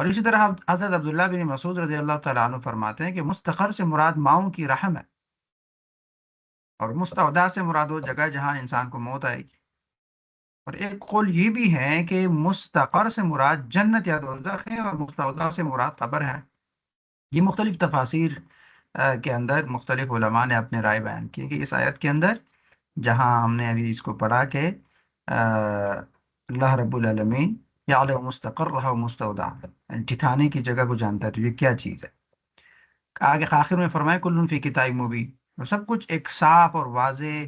اور اسی طرح حضرت عبداللہ بن مسعود رضی اللہ تعالیٰ عنہ فرماتے ہیں کہ مستقر سے مراد ماؤں کی رحم ہے، اور مستودع سے مراد وہ جگہ جہاں انسان کو موت آئے گی۔ اور ایک قول یہ بھی ہے کہ مستقر سے مراد جنت یا دوزخ ہے، اور مستودع سے مراد قبر ہے۔ یہ مختلف تفاسیر کے اندر مختلف علماء نے اپنے رائے بیان کی کہ اس آیت کے اندر جہاں ہم نے ابھی اس کو پڑھا کہ اللہ رب العالمین یعلم مستقرها و مستودعها، یعنی ٹھکانے کی جگہ کو جانتا ہے، تو یہ کیا چیز ہے؟ آگے آخر میں فرمائے کل فی کتاب مبین، اور سب کچھ ایک صاف اور واضح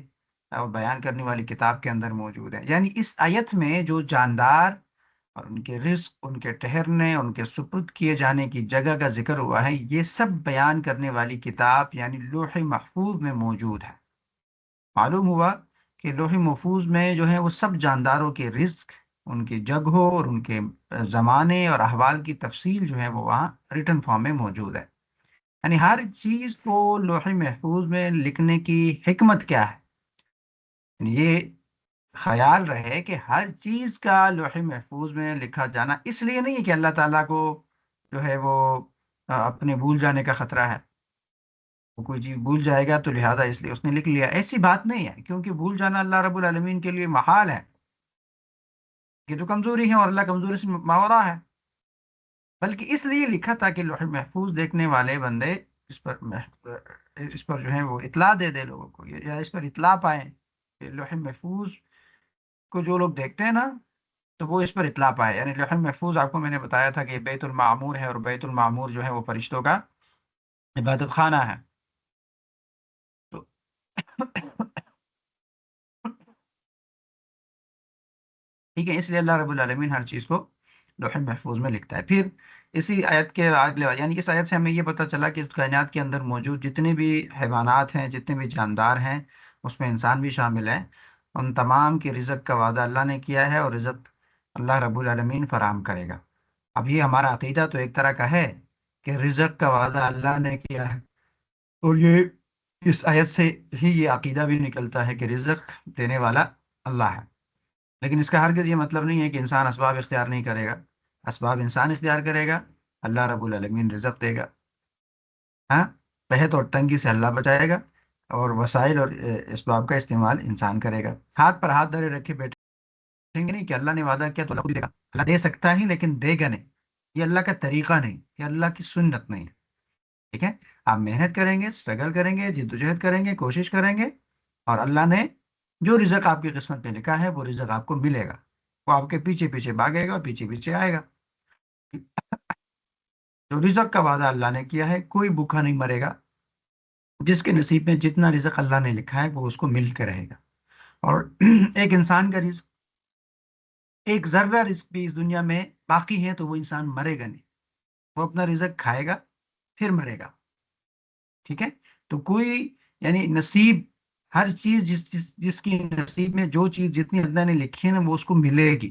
اور بیان کرنے والی کتاب کے اندر موجود ہے۔ یعنی اس آیت میں جو جاندار اور ان کے رزق، ان کے ٹھہرنے، ان کے سپرد کیے جانے کی جگہ کا ذکر ہوا ہے، یہ سب بیان کرنے والی کتاب یعنی لوح محفوظ میں موجود ہے۔ معلوم ہوا کہ لوح محفوظ میں جو ہے وہ سب جانداروں کے رزق، ان کی جگہوں اور ان کے زمانے اور احوال کی تفصیل جو ہے وہ وہاں ریٹن فارم میں موجود ہے۔ یعنی ہر چیز کو لوح محفوظ میں لکھنے کی حکمت کیا ہے؟ یعنی یہ خیال رہے کہ ہر چیز کا لوح محفوظ میں لکھا جانا اس لیے نہیں ہے کہ اللہ تعالیٰ کو جو ہے وہ اپنے بھول جانے کا خطرہ ہے، وہ کوئی چیز بھول جائے گا تو لہذا اس لیے اس نے لکھ لیا، ایسی بات نہیں ہے، کیونکہ بھول جانا اللہ رب العالمین کے لیے محال ہے، کہ جو کمزوری ہے اور اللہ کمزوری سے ماورا ہے، بلکہ اس لیے لکھا تاکہ لوح محفوظ دیکھنے والے بندے اس پر جو ہے وہ اطلاع دے دے لوگوں کو، یا اس پر اطلاع پائیں کہ لوح محفوظ کو جو لوگ دیکھتے ہیں نا تو وہ اس پر اطلاع پائے۔ یعنی لوح محفوظ آپ کو میں نے بتایا تھا کہ بیت المعمور ہے، اور بیت المعمور جو ہے وہ فرشتوں کا عبادت خانہ ہے۔ تو ٹھیک ہے، اس لیے اللہ رب العالمین ہر چیز کو لوح محفوظ میں لکھتا ہے۔ پھر اسی آیت کے اگلے، یعنی اس آیت سے ہمیں یہ پتہ چلا کہ اس کائنات کے اندر موجود جتنے بھی حیوانات ہیں، جتنے بھی جاندار ہیں، اس میں انسان بھی شامل ہے، ان تمام کے رزق کا وعدہ اللہ نے کیا ہے، اور رزق اللہ رب العالمین فراہم کرے گا۔ اب یہ ہمارا عقیدہ تو ایک طرح کا ہے کہ رزق کا وعدہ اللہ نے کیا ہے، اور یہ اس آیت سے ہی یہ عقیدہ بھی نکلتا ہے کہ رزق دینے والا اللہ ہے۔ لیکن اس کا ہرگز یہ مطلب نہیں ہے کہ انسان اسباب اختیار نہیں کرے گا، اسباب انسان اختیار کرے گا، اللہ رب العالمین رزق دے گا۔ ہاں، قحط اور تنگی سے اللہ بچائے گا، اور وسائل اور اسباب کا استعمال انسان کرے گا۔ ہاتھ پر ہاتھ دھرے رکھے بیٹھیں گے نہیں کہ اللہ نے وعدہ کیا تو اللہ خود دے گا، اللہ دے سکتا ہی لیکن دے گا نہیں، یہ اللہ کا طریقہ نہیں، یہ اللہ کی سنت نہیں ہے۔ ٹھیک ہے، آپ محنت کریں گے، اسٹرگل کریں گے، جدوجہد کریں گے، کوشش کریں گے، اور اللہ نے جو رزق آپ کی قسمت میں لکھا ہے وہ رزق آپ کو ملے گا، وہ آپ کے پیچھے پیچھے بھاگے گا، پیچھے پیچھے آئے گا۔ جو رزق کا وعدہ اللہ نے کیا ہے، کوئی بھوکا نہیں مرے گا، جس کے نصیب میں جتنا رزق اللہ نے لکھا ہے وہ اس کو مل کے رہے گا۔ اور ایک انسان کا رزق، ایک ذرہ رزق بھی اس دنیا میں باقی ہے تو وہ انسان مرے گا نہیں، وہ اپنا رزق کھائے گا پھر مرے گا۔ ٹھیک ہے، تو کوئی یعنی نصیب، ہر چیز جس کی نصیب میں جو چیز جتنی اللہ نے لکھی ہے نا وہ اس کو ملے گی۔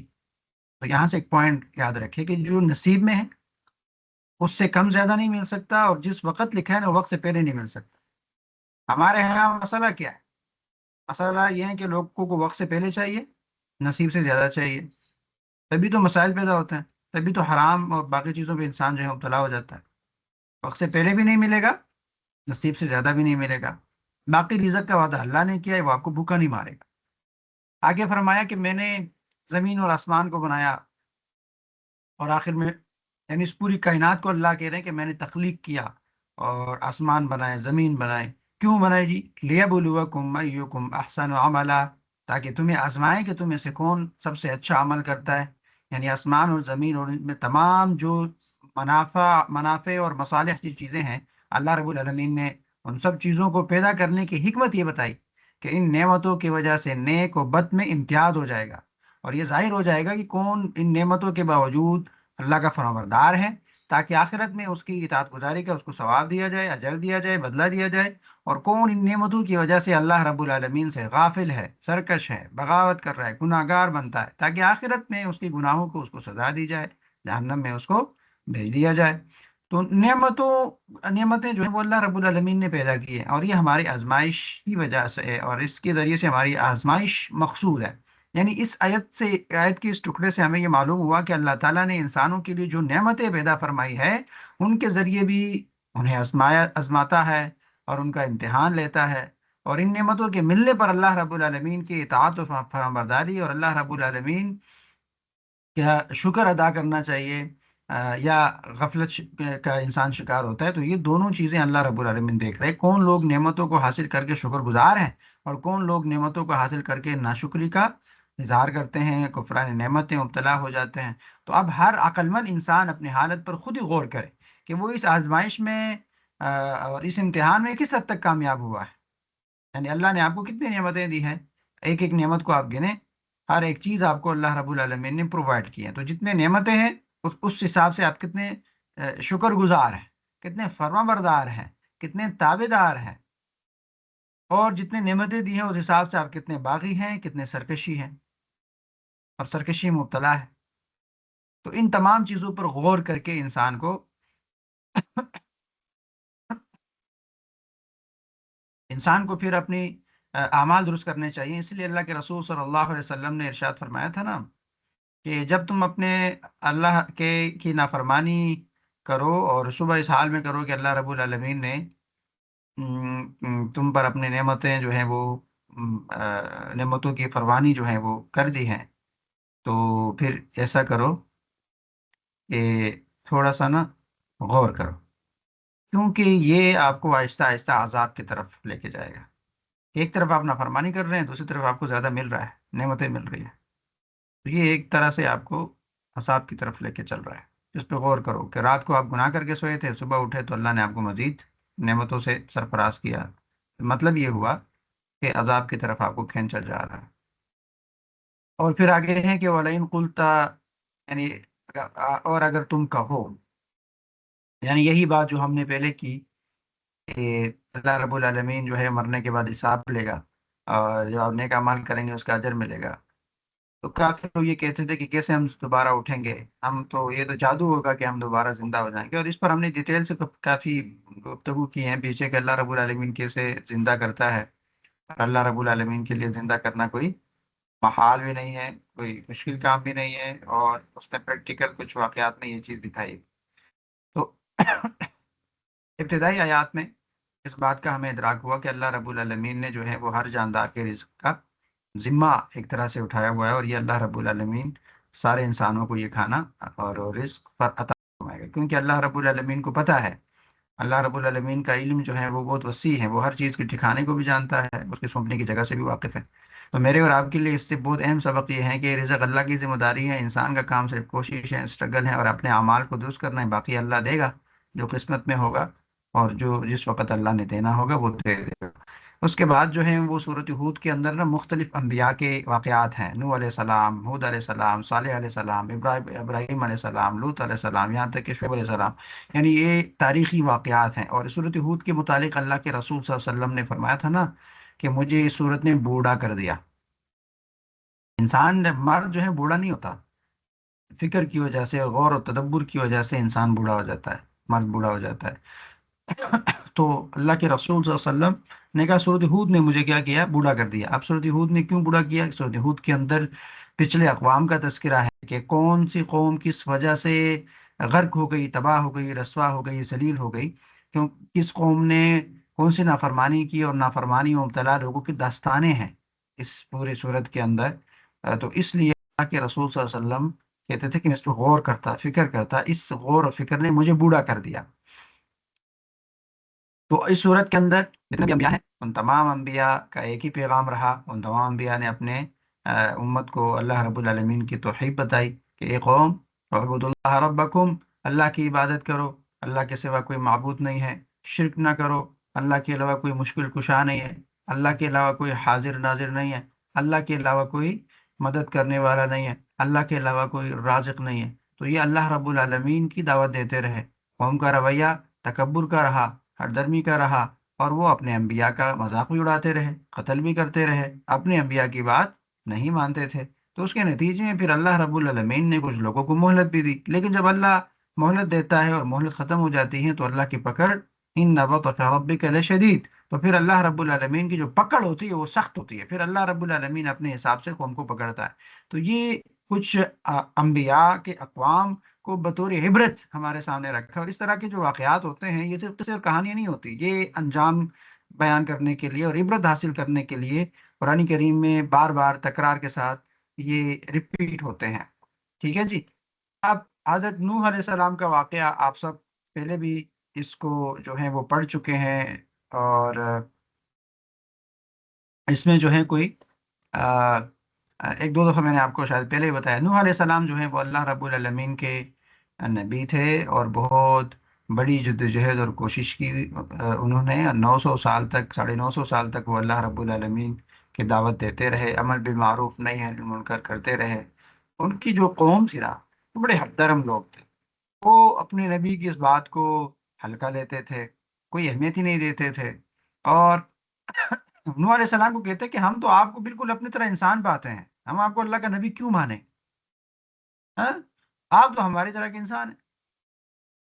تو یہاں سے ایک پوائنٹ یاد رکھے کہ جو نصیب میں ہے اس سے کم زیادہ نہیں مل سکتا، اور جس وقت لکھا ہے نا وقت سے پہلے نہیں مل سکتا۔ ہمارے یہاں مسئلہ کیا ہے؟ مسئلہ یہ ہے کہ لوگوں کو وقت سے پہلے چاہیے، نصیب سے زیادہ چاہیے، تبھی تو مسائل پیدا ہوتے ہیں، تبھی تو حرام اور باقی چیزوں پہ انسان جو ہے مبتلا ہو جاتا ہے۔ وقت سے پہلے بھی نہیں ملے گا، نصیب سے زیادہ بھی نہیں ملے گا۔ باقی رزق کا وعدہ اللہ نے کیا ہے، وہ آپ کو بھوکا نہیں مارے گا۔ آگے فرمایا کہ میں نے زمین اور آسمان کو بنایا، اور آخر میں یعنی اس پوری کائنات کو اللہ کہہ رہے ہیں کہ میں نے تخلیق کیا، اور آسمان بنائے، زمین بنائے۔ کیوں بنائے جی؟ لیبلوکم ایکم احسن عملا، تاکہ تمہیں آزمائے کہ تم میں سے کون سب سے اچھا عمل کرتا ہے۔ یعنی آسمان اور زمین اور ان میں تمام جو منافع اور مصالح کی چیزیں ہیں، اللہ رب العالمین نے ان سب چیزوں کو پیدا کرنے کی حکمت یہ بتائی کہ ان نعمتوں کی وجہ سے نیک و بد میں امتیاز ہو جائے گا، اور یہ ظاہر ہو جائے گا کہ کون ان نعمتوں کے باوجود اللہ کا فرمانبردار ہے، تاکہ آخرت میں اس کی اطاعت گزاری کا اس کو ثواب دیا جائے، اجر دیا جائے، بدلہ دیا جائے، اور کون ان نعمتوں کی وجہ سے اللہ رب العالمین سے غافل ہے، سرکش ہے، بغاوت کر رہا ہے، گناہ گار بنتا ہے، تاکہ آخرت میں اس کی گناہوں کو اس کو سزا دی جائے، جہنم میں اس کو بھیج دیا جائے۔ تو نعمتیں جو ہیں وہ اللہ رب العالمین نے پیدا کی ہیں، اور یہ ہماری آزمائش کی وجہ سے ہے، اور اس کے ذریعے سے ہماری آزمائش مقصود ہے۔ یعنی اس آیت کے اس ٹکڑے سے ہمیں یہ معلوم ہوا کہ اللہ تعالیٰ نے انسانوں کے لیے جو نعمتیں پیدا فرمائی ہے ان کے ذریعے بھی انہیں آزماتا ہے اور ان کا امتحان لیتا ہے، اور ان نعمتوں کے ملنے پر اللہ رب العالمین کی اطاعت و فرمانبرداری اور اللہ رب العالمین کیا شکر ادا کرنا چاہیے، یا غفلت کا انسان شکار ہوتا ہے، تو یہ دونوں چیزیں اللہ رب العالمین دیکھ رہے ہیں، کون لوگ نعمتوں کو حاصل کر کے شکر گزار ہیں اور کون لوگ نعمتوں کو حاصل کر کے ناشکری کا اظہار کرتے ہیں، کفران نعمتیں مبتلا ہو جاتے ہیں۔ تو اب ہر عقل مند انسان اپنی حالت پر خود ہی غور کرے کہ وہ اس آزمائش میں اور اس امتحان میں کس حد تک کامیاب ہوا ہے، یعنی اللہ نے آپ کو کتنی نعمتیں دی ہیں، ایک ایک نعمت کو آپ گنیں، ہر ایک چیز آپ کو اللہ رب العالمین نے پرووائڈ کی ہے، تو جتنے نعمتیں ہیں اس حساب سے آپ کتنے شکر گزار ہیں، کتنے فرما بردار ہیں، کتنے تابع دار ہیں، اور جتنے نعمتیں دی ہیں اس حساب سے آپ کتنے باغی ہیں، کتنے سرکشی ہیں اور سرکشی میں مبتلا ہے۔ تو ان تمام چیزوں پر غور کر کے انسان کو پھر اپنی اعمال درست کرنے چاہیے۔ اس لیے اللہ کے رسول صلی اللہ علیہ وسلم نے ارشاد فرمایا تھا نا کہ جب تم اپنے اللہ کے کی نافرمانی کرو اور صبح اس حال میں کرو کہ اللہ رب العالمین نے تم پر اپنی نعمتیں جو ہیں وہ نعمتوں کی فروانی جو ہیں وہ کر دی ہیں، تو پھر ایسا کرو کہ تھوڑا سا نا غور کرو، کیونکہ یہ آپ کو آہستہ آہستہ عذاب کی طرف لے کے جائے گا۔ ایک طرف آپ نافرمانی کر رہے ہیں، دوسری طرف آپ کو زیادہ مل رہا ہے، نعمتیں مل رہی ہیں، تو یہ ایک طرح سے آپ کو عذاب کی طرف لے کے چل رہا ہے۔ اس پہ غور کرو کہ رات کو آپ گناہ کر کے سوئے تھے، صبح اٹھے تو اللہ نے آپ کو مزید نعمتوں سے سرفراز کیا، مطلب یہ ہوا کہ عذاب کی طرف آپ کو کھینچا جا رہا ہے۔ اور پھر آگے ہیں کہ وَلَئِن قُلْتَ، یعنی اور اگر تم کہو، یعنی یہی بات جو ہم نے پہلے کی کہ اللہ رب العالمین جو ہے مرنے کے بعد حساب لے گا اور جو آپ نیک اعمال کریں گے اس کا اجر ملے گا، تو کافی لوگ یہ کہتے تھے کہ کیسے ہم دوبارہ اٹھیں گے، ہم تو یہ تو جادو ہوگا کہ ہم دوبارہ زندہ ہو جائیں گے، اور اس پر ہم نے ڈیٹیل سے کافی گفتگو کی ہیں پیچھے کہ اللہ رب العالمین کیسے زندہ کرتا ہے، اور اللہ رب العالمین کے لیے زندہ کرنا کوئی محال بھی نہیں ہے، کوئی مشکل کام بھی نہیں ہے، اور اس نے پریکٹیکل کچھ واقعات میں یہ چیز دکھائی۔ تو ابتدائی آیات میں اس بات کا ہمیں ادراک ہوا کہ اللہ رب العالمین نے جو ہے وہ ہر جاندار کے رزق کا ذمہ ایک طرح سے اٹھایا ہوا ہے، اور یہ اللہ رب العالمین سارے انسانوں کو یہ کھانا اور رزق پر عطا فرمائے گا، کیونکہ اللہ رب العالمین کو پتہ ہے، اللہ رب العالمین کا علم جو ہے وہ بہت وسیع ہے، وہ ہر چیز کے ٹھکانے کو بھی جانتا ہے، اس کے سونپنے کی جگہ سے بھی واقف ہے۔ تو میرے اور آپ کے لیے اس سے بہت اہم سبق یہ ہے کہ رزق اللہ کی ذمہ داری ہے، انسان کا کام صرف کوشش ہے، اسٹرگل ہے، اور اپنے اعمال کو درست کرنا ہے، باقی اللہ دے گا جو قسمت میں ہوگا، اور جو جس وقت اللہ نے دینا ہوگا وہ دے دے گا۔ اس کے بعد جو ہے وہ صورت ہود کے اندر نا مختلف انبیاء کے واقعات ہیں، نوح علیہ السلام، ہود علیہ السلام، صالح علیہ السلام، ابراہیم علیہ السلام، لوط علیہ السلام، یہاں تک کہ شعیب علیہ السلام، یعنی یہ تاریخی واقعات ہیں۔ اور صورت ہود کے متعلق اللہ کے رسول صلی اللہ علیہ وسلم نے فرمایا تھا نا کہ مجھے اس صورت نے بوڑھا کر دیا۔ انسان مرد جو ہے بوڑھا نہیں ہوتا، فکر کی وجہ سے، غور و تدبر کی وجہ سے انسان بوڑھا ہو جاتا ہے، مرد بوڑھا ہو جاتا ہے۔ تو اللہ کے رسول صلی اللہ علیہ وسلم نے کہا سورۃ ہود نے مجھے کیا کیا، بوڑھا کر دیا۔ اب سورۃ ہود نے کیوں بوڑھا کیا؟ سورۃ ہود کے اندر پچھلے اقوام کا تذکرہ ہے کہ کون سی قوم کس وجہ سے غرق ہو گئی، تباہ ہو گئی، رسوا ہو گئی، ذلیل ہو گئی، کیوں، کس قوم نے کون سی نافرمانی کی، اور نافرمانی میں مبتلا لوگوں کی داستانیں ہیں اس پوری صورت کے اندر۔ تو اس لیے اللہ کے رسول صلی اللہ علیہ وسلم کہتے تھے کہ میں اس پہ غور کرتا، فکر کرتا، اس غور و فکر نے مجھے بوڑھا کر دیا۔ تو اس صورت کے اندر جتنے بھی انبیاء ہیں ان تمام انبیاء کا ایک ہی پیغام رہا، ان تمام انبیاء نے اپنے امت کو اللہ رب العالمین کی توحید بتائی کہ اے قوم اعبدوا اللہ ربکم، اللہ کی عبادت کرو، اللہ کے سوا کوئی معبود نہیں ہے، شرک نہ کرو، اللہ کے علاوہ کوئی مشکل کشا نہیں ہے، اللہ کے علاوہ کوئی حاضر ناظر نہیں ہے، اللہ کے علاوہ کوئی مدد کرنے والا نہیں ہے، اللہ کے علاوہ کوئی رازق نہیں ہے۔ تو یہ اللہ رب العالمین کی دعوت دیتے رہے، قوم کا رویہ تکبر کا رہا، ہر درمی کا رہا، اور وہ اپنے انبیاء کا مذاق بھی اڑاتے رہے، قتل بھی کرتے رہے، اپنے انبیاء کی بات نہیں مانتے تھے۔ تو اس کے نتیجے میں پھر اللہ رب العالمین نے کچھ لوگوں کو مہلت بھی دی، لیکن جب اللہ مہلت دیتا ہے اور مہلت ختم ہو جاتی ہے تو اللہ کی پکڑ ان بطش ربک لشدید، تو پھر اللہ رب العالمین کی جو پکڑ ہوتی ہے وہ سخت ہوتی ہے، پھر اللہ رب العالمین اپنے حساب سے قوم کو پکڑتا ہے۔ تو یہ کچھ انبیاء کے اقوام کو بطور عبرت ہمارے سامنے رکھا، اور اس طرح کے جو واقعات ہوتے ہیں یہ صرف قصے اور کہانیاں نہیں ہوتی، یہ انجام بیان کرنے کے لیے اور عبرت حاصل کرنے کے لیے قرآن کریم میں بار بار تکرار کے ساتھ یہ ریپیٹ ہوتے ہیں۔ ٹھیک ہے جی۔ اب حضرت نوح علیہ السلام کا واقعہ آپ سب پہلے بھی اس کو جو ہے وہ پڑھ چکے ہیں، اور اس میں جو ہے کوئی ایک دو دفعہ میں نے آپ کو شاید پہلے ہی بتایا، نوح علیہ السلام جو ہے وہ اللہ رب العالمین کے نبی تھے، اور بہت بڑی جدوجہد اور کوشش کی انہوں نے 900 سال تک، 950 سال تک وہ اللہ رب العالمین کی دعوت دیتے رہے، امر بالمعروف نہی عن المنکر کرتے رہے۔ ان کی جو قوم تھی نا، وہ بڑے حد درم لوگ تھے، وہ اپنے نبی کی اس بات کو ہلکا لیتے تھے، کوئی اہمیت ہی نہیں دیتے تھے، اور نوح علیہ السلام کو کہتے کہ ہم تو آپ کو بالکل اپنی طرح انسان پاتے ہیں، ہم آپ کو اللہ کا نبی کیوں مانیں؟ ہاں، آپ تو ہماری طرح کے انسان ہیں۔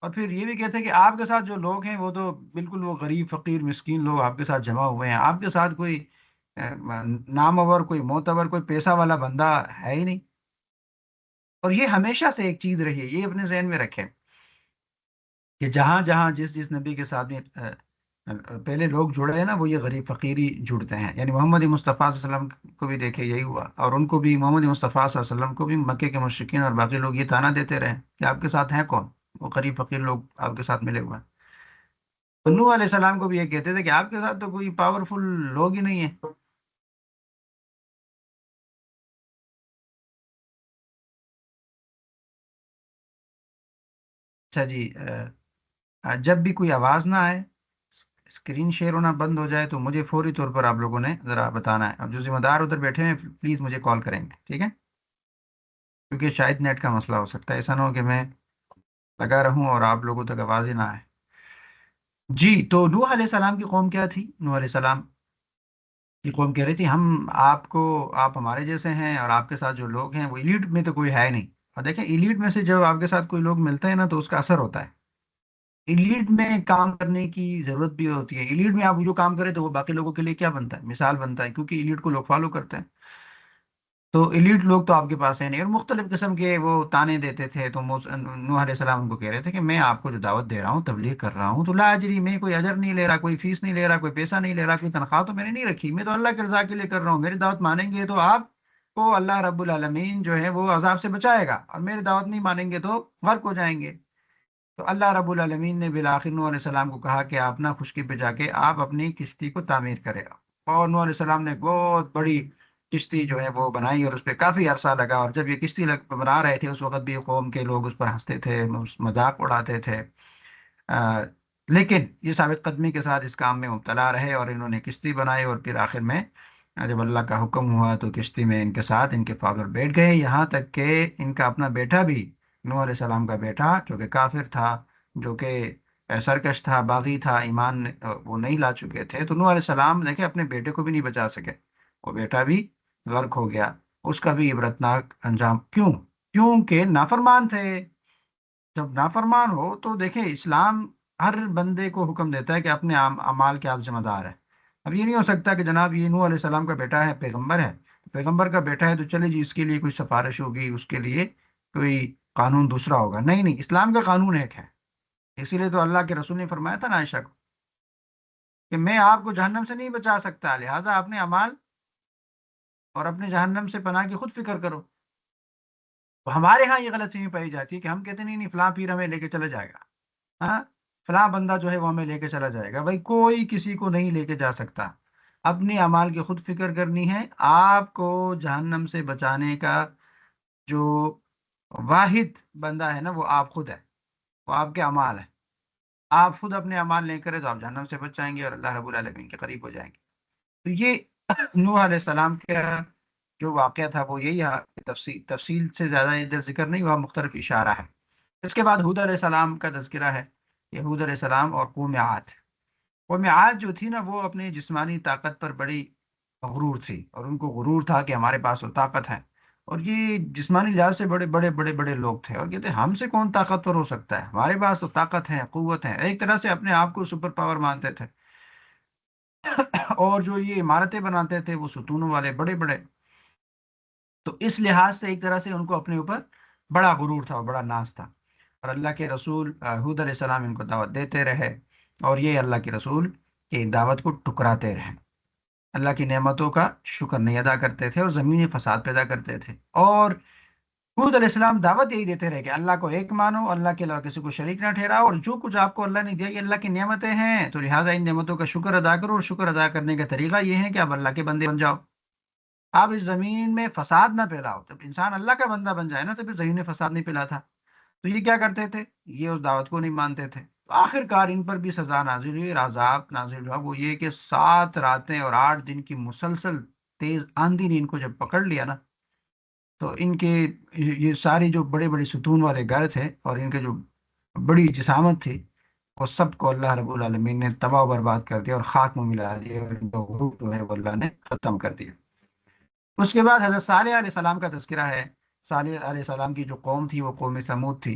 اور پھر یہ بھی کہتے ہیں کہ آپ کے ساتھ جو لوگ ہیں وہ تو بالکل وہ غریب فقیر مسکین لوگ آپ کے ساتھ جمع ہوئے ہیں، آپ کے ساتھ کوئی نامور، کوئی معتبر، کوئی پیسہ والا بندہ ہے ہی نہیں۔ اور یہ ہمیشہ سے ایک چیز رہی ہے، یہ اپنے ذہن میں رکھیں کہ جہاں جہاں جس جس نبی کے ساتھ میں پہلے لوگ جڑے ہیں نا، وہ یہ غریب فقیری جڑتے ہیں، یعنی محمد مصطفیٰ صلی اللہ علیہ وسلم کو بھی دیکھے یہی ہوا، اور ان کو بھی محمد مصطفیٰ صلی اللہ علیہ وسلم کو بھی مکے کے مشرکین اور باقی لوگ یہ تانا دیتے رہے کہ آپ کے ساتھ ہیں کون؟ وہ غریب فقیر لوگ آپ کے ساتھ ملے ہوئے ہیں۔ تو نوح علیہ السلام کو بھی یہ کہتے تھے کہ آپ کے ساتھ تو کوئی پاورفل لوگ ہی نہیں ہے۔ اچھا جی، جب بھی کوئی آواز نہ آئے، اسکرین شیئر ہونا بند ہو جائے، تو مجھے فوری طور پر آپ لوگوں نے ذرا بتانا ہے، اور جو ذمہ دار ادھر بیٹھے ہیں پلیز مجھے کال کریں گے، ٹھیک ہے؟ کیونکہ شاید نیٹ کا مسئلہ ہو سکتا ہے، ایسا نہ ہو کہ میں لگا رہوں اور آپ لوگوں تک آواز ہی نہ آئے۔ جی، تو نوح علیہ السلام کی قوم کیا تھی؟ نوح علیہ السلام کی قوم کہہ رہی تھی ہم آپ کو، آپ ہمارے جیسے ہیں، اور آپ کے ساتھ جو لوگ ہیں وہ ایلیٹ میں تو کوئی ہے نہیں۔ اور دیکھیں ایلیٹ میں سے جب آپ کے ساتھ کوئی لوگ ملتے ہیں نا تو اس کا اثر ہوتا ہے۔ ایلیٹ میں کام کرنے کی ضرورت بھی ہوتی ہے، ایلیٹ میں آپ جو کام کریں تو وہ باقی لوگوں کے لیے کیا بنتا ہے؟ مثال بنتا ہے، کیونکہ ایلیٹ کو لوگ فالو کرتے ہیں۔ تو ایلیٹ لوگ تو آپ کے پاس ہیں نہیں، اور مختلف قسم کے وہ تانے دیتے تھے، تو نوح علیہ السلام ان کو کہہ رہے تھے کہ میں آپ کو جو دعوت دے رہا ہوں، تبلیغ کر رہا ہوں، تو لا اجری، میں کوئی اجر نہیں لے رہا، کوئی فیس نہیں لے رہا، کوئی پیسہ نہیں لے رہا، کوئی تنخواہ تو میں نے نہیں رکھی، میں تو اللہ کی رضا کے لیے کر رہا ہوں، میری دعوت مانیں گے تو آپ کو اللہ رب العالمین جو ہے وہ عذاب سے بچائے گا، اور میری دعوت نہیں مانیں گے تو غرق ہو جائیں گے۔ تو اللہ رب العالمین نے بالآخر نوح علیہ السلام کو کہا کہ آپ نا خشکی پہ جا کے آپ اپنی کشتی کو تعمیر کرے گا، اور نوح علیہ السلام نے ایک بہت بڑی کشتی جو ہے وہ بنائی، اور اس پہ کافی عرصہ لگا، اور جب یہ کشتی بنا رہے تھے اس وقت بھی قوم کے لوگ اس پر ہنستے تھے، مذاق اڑاتے تھے، آ، لیکن یہ ثابت قدمی کے ساتھ اس کام میں مبتلا رہے، اور انہوں نے کشتی بنائی، اور پھر آخر میں جب اللہ کا حکم ہوا تو کشتی میں ان کے ساتھ ان کے فالوور بیٹھ گئے، یہاں تک کہ ان کا اپنا بیٹا بھی، نوح علیہ السلام کا بیٹا جو کہ کافر تھا، جو کہ سرکش تھا، باغی تھا، ایمان وہ نہیں لا چکے تھے، تو نوح علیہ السلام دیکھیں اپنے بیٹے کو بھی نہیں بچا سکے، وہ بیٹا بھی غرق ہو گیا، اس کا بھی عبرتناک انجام۔ کیوں؟ کیونکہ نافرمان تھے۔ جب نافرمان ہو تو دیکھیں اسلام ہر بندے کو حکم دیتا ہے کہ اپنے اعمال کے آپ ذمہ دار ہیں۔ اب یہ نہیں ہو سکتا کہ جناب یہ نوح علیہ السلام کا بیٹا ہے، پیغمبر ہے، پیغمبر کا بیٹا ہے تو چلے جی اس کے لیے کوئی سفارش ہوگی، اس کے لیے کوئی قانون دوسرا ہوگا، نہیں نہیں، اسلام کا قانون ایک ہے۔ اسی لیے تو اللہ کے رسول نے فرمایا تھا نا عائشہ کو کہ میں آپ کو جہنم سے نہیں بچا سکتا، لہٰذا اپنے اعمال اور اپنے جہنم سے پناہ کی خود فکر کرو۔ تو ہمارے ہاں یہ غلط فہمی پائی جاتی ہے کہ ہم کہتے ہیں نہیں نہیں فلاں پیر ہمیں لے کے چلا جائے گا، ہاں فلاں بندہ جو ہے وہ ہمیں لے کے چلا جائے گا۔ بھائی کوئی کسی کو نہیں لے کے جا سکتا، اپنے اعمال کی خود فکر کرنی ہے۔ آپ کو جہنم سے بچانے کا جو واحد بندہ ہے نا وہ آپ خود ہے، وہ آپ کے اعمال ہیں۔ آپ خود اپنے اعمال نہیں کریں تو آپ جہنم سے بچ جائیں گے اور اللہ رب العالمین کے قریب ہو جائیں گے۔ تو یہ نوح علیہ السلام کا جو واقعہ تھا وہ یہی ہے، تفصیل سے زیادہ ادھر ذکر نہیں ہوا، مختلف اشارہ ہے۔ اس کے بعد ہود علیہ السلام کا تذکرہ ہے، یہ ہود علیہ السلام اور قوم عاد۔ قوم عاد جو تھی نا وہ اپنی جسمانی طاقت پر بڑی مغرور تھی، اور ان کو غرور تھا کہ ہمارے پاس وہ طاقت ہے، اور یہ جسمانی لحاظ سے بڑے بڑے بڑے بڑے لوگ تھے، اور کہتے ہیں ہم سے کون طاقتور ہو سکتا ہے، ہمارے پاس تو طاقت ہے، قوت ہے، ایک طرح سے اپنے آپ کو سپر پاور مانتے تھے۔ اور جو یہ عمارتیں بناتے تھے وہ ستونوں والے بڑے بڑے. تو اس لحاظ سے ایک طرح سے ان کو اپنے اوپر بڑا غرور تھا اور بڑا ناز تھا. اور اللہ کے رسول ہود علیہ السلام ان کو دعوت دیتے رہے اور یہ اللہ کے رسول کی دعوت کو ٹکراتے رہے. اللہ کی نعمتوں کا شکر نہیں ادا کرتے تھے اور زمینی فساد پیدا کرتے تھے. اور حود علیہ السلام دعوت یہی دیتے رہے کہ اللہ کو ایک مانو، اللہ کے علاوہ کسی کو شریک نہ ٹھہراؤ، اور جو کچھ آپ کو اللہ نے دیا یہ اللہ کی نعمتیں ہیں، تو لہٰذا ان نعمتوں کا شکر ادا کرو، اور شکر ادا کرنے کا طریقہ یہ ہے کہ آپ اللہ کے بندے بن جاؤ. آپ اس زمین میں فساد نہ پھیلاؤ. جب انسان اللہ کا بندہ بن جائے نا تو پھر زمین میں فساد نہیں پھیلاتا. تو یہ کیا کرتے تھے؟ یہ اس دعوت کو نہیں مانتے تھے. تو آخر کار ان پر بھی سزا نازل ہوئی اور عذاب نازل ہوا. وہ یہ کہ 7 راتیں اور 8 دن کی مسلسل تیز آندھی نے ان کو جب پکڑ لیا نا، تو ان کے یہ ساری جو بڑے بڑے ستون والے گھر تھے اور ان کے جو بڑی جسامت تھی، وہ سب کو اللہ رب العالمین نے تباہ و برباد کر دیا اور خاک میں ملا دیا، اور ان کا غرور جو ہے وہ اللہ نے ختم کر دیا. اس کے بعد حضرت صالح علیہ السلام کا تذکرہ ہے. صالح علیہ السلام کی جو قوم تھی وہ قوم سمود تھی.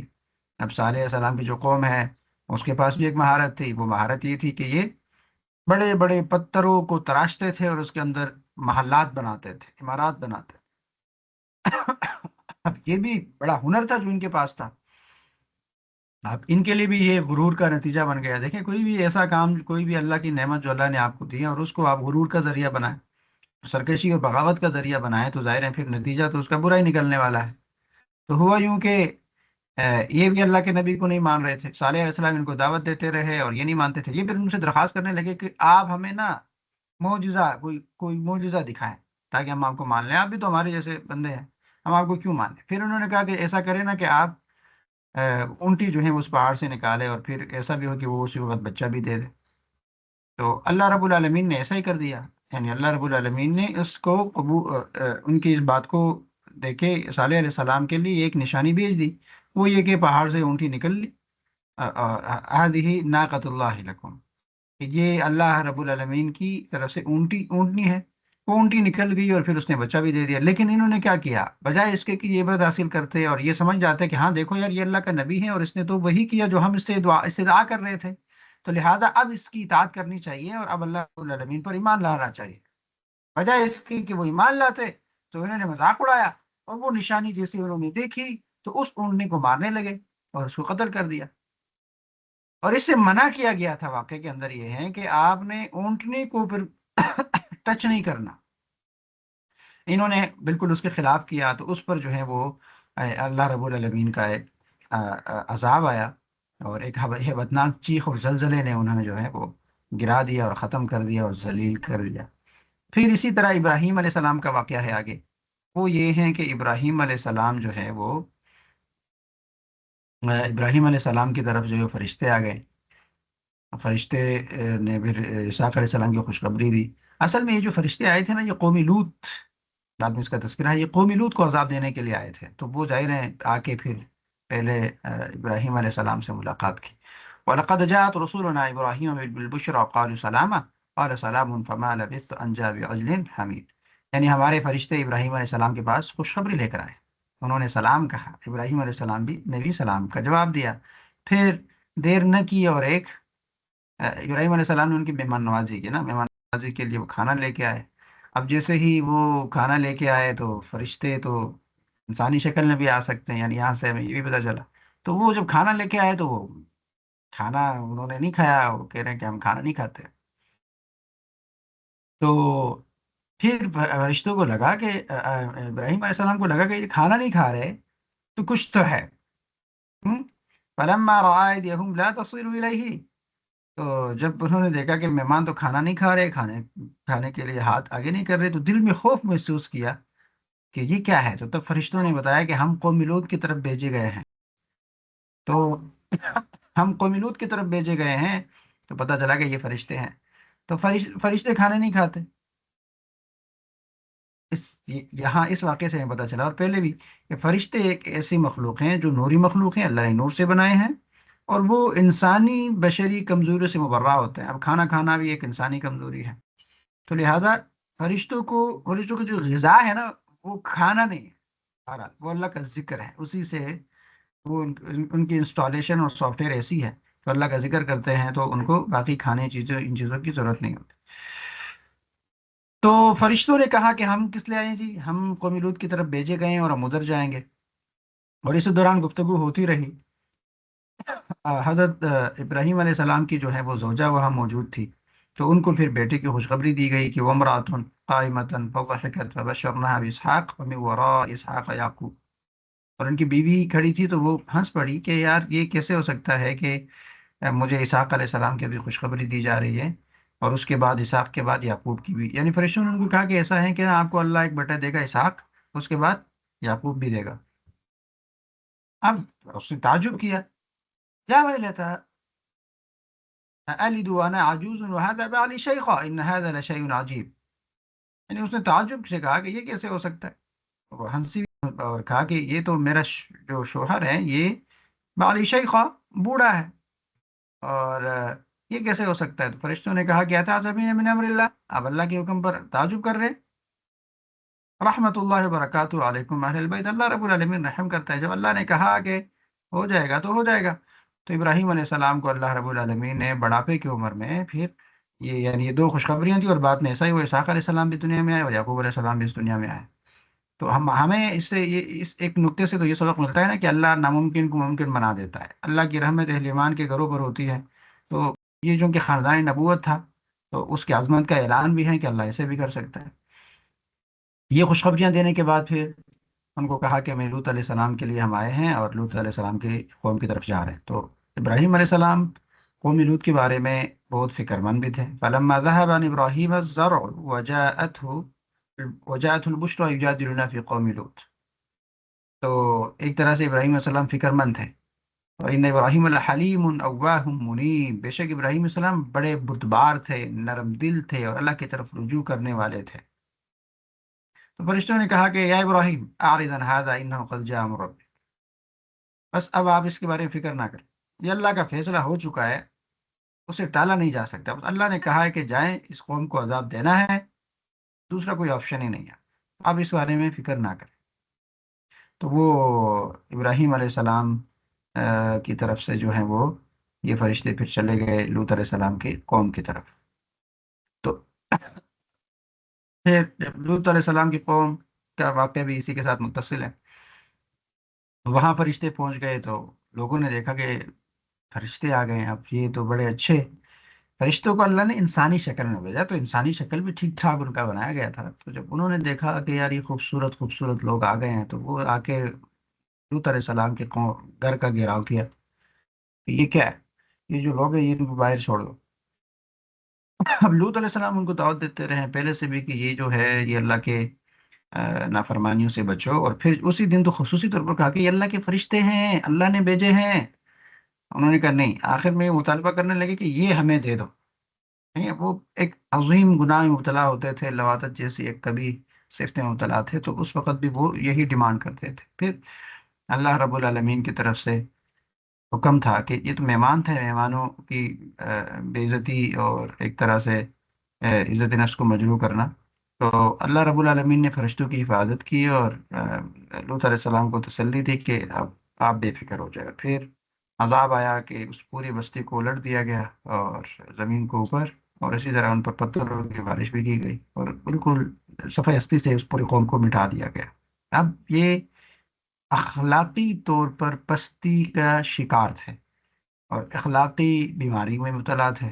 اب صالح علیہ السلام کی جو قوم ہے اس کے پاس بھی ایک مہارت تھی. وہ مہارت یہ تھی کہ یہ بڑے بڑے پتھروں کو تراشتے تھے اور اس کے اندر محلات بناتے تھے، عمارات بناتے تھے. اب یہ بھی بڑا ہنر تھا جو ان کے پاس تھا. اب ان کے لیے بھی یہ غرور کا نتیجہ بن گیا. دیکھیں کوئی بھی ایسا کام، کوئی بھی اللہ کی نعمت جو اللہ نے آپ کو دی ہے اور اس کو آپ غرور کا ذریعہ بنائیں، سرکشی اور بغاوت کا ذریعہ بنائیں، تو ظاہر ہے پھر نتیجہ تو اس کا برا ہی نکلنے والا ہے. تو ہوا یوں کہ یہ بھی اللہ کے نبی کو نہیں مان رہے تھے. صالح علیہ السلام ان کو دعوت دیتے رہے اور یہ نہیں مانتے تھے. یہ پھر ان سے درخواست کرنے لگے کہ آپ ہمیں نا معجزہ، کوئی معجزہ دکھائیں تاکہ ہم آپ کو مان لیں. آپ بھی تو ہمارے جیسے بندے ہیں، ہم آپ کو کیوں مان لیں. پھر انہوں نے کہا کہ ایسا کرے نا کہ آپ اونٹی جو ہے اس پہاڑ سے نکالے، اور پھر ایسا بھی ہو کہ وہ اسی وقت بچہ بھی دے دے. تو اللہ رب العالمین نے ایسا ہی کر دیا. یعنی اللہ رب العالمین نے اس کو ان کی اس بات کو دیکھے صالح علیہ السلام کے لیے ایک نشانی بھیج دی. وہ یہ کہ پہاڑ سے اونٹی نکل لی. هذه ناقۃ اللہ لکم، کہ یہ اللہ رب العالمین کی طرف سے اونٹنی ہے. وہ اونٹی نکل گئی اور پھر اس نے بچہ بھی دے دیا. لیکن انہوں نے کیا کیا؟ بجائے اس کے کہ یہ عبرت حاصل کرتے اور یہ سمجھ جاتے کہ ہاں دیکھو یار یہ اللہ کا نبی ہے اور اس نے تو وہی کیا جو ہم اس سے دعا کر رہے تھے، تو لہٰذا اب اس کی اطاعت کرنی چاہیے اور اب اللہ رب العالمین پر ایمان لانا چاہیے. بجائے اس کی کہ وہ ایمان لاتے، تو انہوں نے مذاق اڑایا اور وہ نشانی جیسے انہوں نے دیکھی تو اس اونٹنے کو مارنے لگے اور اس کو قتل کر دیا. اور اس سے منع کیا گیا تھا. واقعے کے اندر یہ ہے کہ آپ نے اونٹنے کو پھر ٹچ نہیں کرنا. انہوں نے بالکل اس کے خلاف کیا تو اس پر جو ہے وہ اللہ رب العالمین کا ایک عذاب آیا، اور ایک ہیبتناک چیخ اور زلزلے نے انہوں نے جو ہے وہ گرا دیا اور ختم کر دیا اور ذلیل کر دیا. پھر اسی طرح ابراہیم علیہ السلام کا واقعہ ہے آگے. وہ یہ ہے کہ ابراہیم علیہ السلام جو ہے وہ ابراہیم علیہ السلام کی طرف جو ہے فرشتے آ گئے. فرشتے نے پھر اسحاق علیہ السلام کی خوشخبری دی. اصل میں یہ جو فرشتے آئے تھے نا، یہ قومی لوط، بعد میں اس کا تذکرہ ہے، یہ قومی لوط کو عذاب دینے کے لیے آئے تھے. تو وہ ظاہر ہیں آ کے پھر پہلے ابراہیم علیہ السلام سے ملاقات کی. وَلَقَدْ جَاءَتْ رُسُلُنَا إِبْرَاهِيمَ بِالْبُشْرَىٰ قَالُوا سَلَامًا قَالَ سَلَامٌ فَمَا لَبِثْتَ أَن جَاءَ بِعِجْلٍ حَنِيذٍ. یعنی ہمارے فرشتے ابراہیم علیہ السلام کے پاس خوشخبری لے کر آئے. انہوں نے سلام کہا. ابراہیم علیہ السلام بھی نبی سلام کا جواب دیا. پھر دیر نہ کی اور ایک ابراہیم علیہ السلام نے ان کی مہمان نوازی کی نا. مہمان نوازی کے لیے وہ کھانا لے کے آئے. اب جیسے ہی وہ کھانا لے کے آئے تو فرشتے تو انسانی شکل میں بھی آ سکتے ہیں، یعنی یہاں سے ہمیں یہ بھی پتہ چلا. تو وہ جب کھانا لے کے آئے تو وہ کھانا انہوں نے نہیں کھایا. وہ کہہ رہے ہیں کہ ہم کھانا نہیں کھاتے. تو پھر فرشتوں کو لگا کہ ابراہیم علیہ السلام کو لگا کہ یہ کھانا نہیں کھا رہے تو کچھ تو ہے. فلما رأى أيديهم لا تصل إليه، تو جب انہوں نے دیکھا کہ مہمان تو کھانا نہیں کھا رہے، کھانے کے لیے ہاتھ آگے نہیں کر رہے، تو دل میں خوف محسوس کیا کہ یہ کیا ہے. تو تب فرشتوں نے بتایا کہ ہم قوم لوط کی طرف بھیجے گئے ہیں. تو ہم قوم لوط کی طرف بھیجے گئے ہیں. تو پتہ چلا کہ یہ فرشتے ہیں. تو فرشتے کھانے نہیں کھاتے. اس یہاں اس واقعے سے ہمیں پتہ چلا، اور پہلے بھی، کہ فرشتے ایک ایسی مخلوق ہیں جو نوری مخلوق ہیں، اللہ نے نور سے بنائے ہیں، اور وہ انسانی بشری کمزوری سے مبرہ ہوتے ہیں. اب کھانا کھانا بھی ایک انسانی کمزوری ہے. تو لہٰذا فرشتوں کی جو غذا ہے نا، وہ کھانا نہیں ہے. بہرحال وہ اللہ کا ذکر ہے، اسی سے وہ ان کی انسٹالیشن اور سافٹ ویئر ایسی ہے تو اللہ کا ذکر کرتے ہیں تو ان کو باقی کھانے چیزوں ان چیزوں کی ضرورت نہیں ہوتی. تو فرشتوں نے کہا کہ ہم کس لیے آئے جی، ہم قوم لوط کی طرف بھیجے گئے ہیں اور ہم ادھر جائیں گے۔ اور اس دوران گفتگو ہوتی رہی۔ حضرت ابراہیم علیہ السلام کی جو ہے وہ زوجہ وہاں موجود تھی، تو ان کو پھر بیٹے کی خوشخبری دی گئی کہ وامرأۃ قائمۃ فضحکت فبشرناها باسحاق ومن وراء اسحاق یعقوب۔ اور ان کی بیوی کھڑی تھی تو وہ ہنس پڑی کہ یار یہ کیسے ہو سکتا ہے کہ مجھے اسحاق علیہ السلام کی بھی خوشخبری دی جا رہی ہے اور اس کے بعد اسحاق کے بعد یعقوب کی بھی، یعنی فرشتوں نے ان کو کہا کہ ایسا ہے کہ آپ کو اللہ ایک بیٹا دے گا اسحاق، اس کے بعد یعقوب بھی دے گا۔ اب اس نے تعجب کیا، کیا ویلتا ألد وأنا عجوز وهذا بعلي شيخا إن هذا لشيء عجیب، یعنی اس نے تعجب سے کہا کہ یہ کیسے ہو سکتا ہے، وہ ہنسی اور کہا کہ یہ تو میرا جو شوہر ہے یہ بعلی شیخا بوڑھا ہے، اور یہ کیسے ہو سکتا ہے؟ تو فرشتوں نے کہا کہ اتعجبین من امر اللہ، آپ اللہ کے حکم پر تعجب کر رہے ہیں؟ رحمت اللہ وبرکاتہ علیکم اہل البیت، اللہ رب العالمین رحم کرتا ہے، جب اللہ نے کہا کہ ہو جائے گا تو ہو جائے گا۔ تو ابراہیم علیہ السلام کو اللہ رب العالمین نے بڑھاپے کی عمر میں پھر یہ یعنی یہ دو خوشخبریاں تھیں، اور بعد میں ایسا ہی وہ اسحاق علیہ السلام بھی دنیا میں آئے اور یعقوب علیہ السلام بھی اس دنیا میں آئے۔ تو ہمیں اس سے یہ اس ایک نقطے سے تو یہ سبق ملتا ہے نا کہ اللہ ناممکن کو ممکن بنا دیتا ہے، اللہ کی رحمت اہل ایمان کے گھروں پر ہوتی ہے۔ تو یہ جو کہ خاندان نبوت تھا، تو اس کی عظمت کا اعلان بھی ہے کہ اللہ ایسے بھی کر سکتا ہے۔ یہ خوشخبریاں دینے کے بعد پھر ان کو کہا کہ ہمیں لوط علیہ السلام کے لیے ہم آئے ہیں اور لوط علیہ السلام کی قوم کی طرف جا رہے ہیں۔ تو ابراہیم علیہ السلام قوم لوط کے بارے میں بہت فکر مند بھی تھے۔ فلما ذهب عن ابراہیم الزرع وجاءته البشرى يجادلنا في قوم لوط، تو ایک طرح سے ابراہیم علیہ السلام فکر مند تھے۔ اور ان ابراہیم الحلیم اواہ منیب، بے شک ابراہیم علیہ السلام بڑے بردبار تھے، نرم دل تھے اور اللہ کی طرف رجوع کرنے والے تھے۔ تو فرشتوں نے کہا کہ یا ابراہیم اعرض عن هذا انه قد جاء امر ربک، بس اب آپ اس کے بارے میں فکر نہ کریں، یہ اللہ کا فیصلہ ہو چکا ہے، اسے ٹالا نہیں جا سکتا، بس اللہ نے کہا ہے کہ جائیں اس قوم کو عذاب دینا ہے، دوسرا کوئی آپشن ہی نہیں ہے، آپ اس بارے میں فکر نہ کریں۔ تو وہ ابراہیم علیہ السلام کی طرف سے جو ہیں وہ یہ فرشتے پھر چلے گئے لوط علیہ السلام کی قوم کی طرف۔ تو پھر جب لوط علیہ السلام کی قوم کا واقعہ بھی اسی کے ساتھ متصل ہے، وہاں فرشتے پہنچ گئے تو لوگوں نے دیکھا کہ فرشتے آ گئے ہیں، اب یہ تو بڑے اچھے فرشتوں کو اللہ نے انسانی شکل میں بھیجا، تو انسانی شکل بھی ٹھیک ٹھاک ان کا بنایا گیا تھا۔ تو جب انہوں نے دیکھا کہ یار یہ خوبصورت خوبصورت لوگ آ گئے ہیں، تو وہ آ کے لوط علیہ السلام کے گھر کا گھیراؤ کیا کہ یہ کیا ہے، یہ جو لوگ ہیں یہ ان کو باہر چھوڑ دو۔ اب لوط علیہ السلام ان کو دعوت دیتے رہے پہلے سے بھی کہ یہ جو ہے یہ اللہ کے نافرمانیوں سے بچو، اور پھر اسی دن تو خصوصی طور پر کہا کہ یہ اللہ کے فرشتے ہیں، اللہ نے بھیجے ہیں۔ انہوں نے کہا نہیں، آخر میں یہ مطالبہ کرنے لگے کہ یہ ہمیں دے دو۔ نہیں، وہ ایک عظیم گناہ میں مبتلا ہوتے تھے، لواطت جیسی ایک کبھی صفت میں مبتلا تھے، تو اس وقت بھی وہ یہی ڈیمانڈ کرتے تھے۔ پھر اللہ رب العالمین کی طرف سے حکم تھا کہ یہ تو مہمان تھے، مہمانوں کی بے عزتی اور ایک طرح سے عزت نفس کو مجروح کرنا، تو اللہ رب العالمین نے فرشتوں کی حفاظت کی اور لوط علیہ السلام کو تسلی دی کہ اب آپ بے فکر ہو جائے۔ پھر عذاب آیا کہ اس پوری بستی کو الٹ دیا گیا اور زمین کو اوپر، اور اسی طرح ان پر پتھروں کی بارش بھی کی گئی اور بالکل صفحہ ہستی سے اس پوری قوم کو مٹا دیا گیا۔ اب یہ اخلاقی طور پر پستی کا شکار تھے اور اخلاقی بیماری میں مبتلا تھے،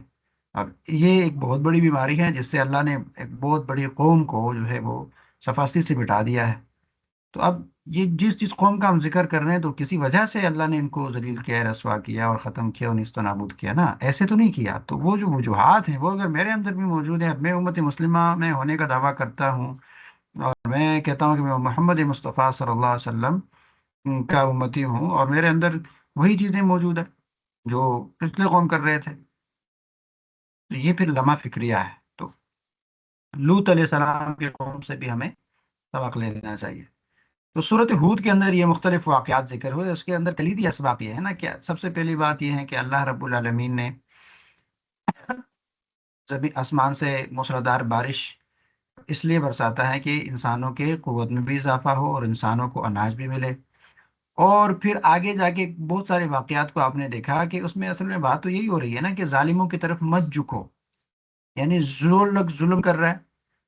اب یہ ایک بہت بڑی بیماری ہے جس سے اللہ نے ایک بہت بڑی قوم کو جو ہے وہ صفاستی سے مٹا دیا ہے۔ تو اب یہ جس قوم کا ہم ذکر کر رہے ہیں تو کسی وجہ سے اللہ نے ان کو ذلیل کیا، رسوا کیا اور ختم کیا اور نیست و نابود کیا نا، ایسے تو نہیں کیا۔ تو وہ جو وجوہات ہیں وہ اگر میرے اندر بھی موجود ہیں، میں امت مسلمہ میں ہونے کا دعویٰ کرتا ہوں اور میں کہتا ہوں کہ میں محمد مصطفیٰ صلی اللہ علیہ وسلم کا امتی ہوں، اور میرے اندر وہی چیزیں موجود ہیں جو پچھلے قوم کر رہے تھے، تو یہ پھر لمحہ فکریہ ہے۔ تو لوط علیہ السلام کے قوم سے بھی ہمیں سبق لے لینا چاہیے۔ تو صورت ہود کے اندر یہ مختلف واقعات ذکر ہوئے، اس کے اندر کلیدی اسباق یہ ہے نا کہ سب سے پہلی بات یہ ہے کہ اللہ رب العالمین نے زمین آسمان سے موسلادھار بارش اس لیے برساتا ہے کہ انسانوں کے قوت میں بھی اضافہ ہو اور انسانوں کو اناج بھی ملے۔ اور پھر آگے جا کے بہت سارے واقعات کو آپ نے دیکھا کہ اس میں اصل میں بات تو یہی ہو رہی ہے نا کہ ظالموں کی طرف مت جھکو، یعنی جو لوگ ظلم کر رہا ہے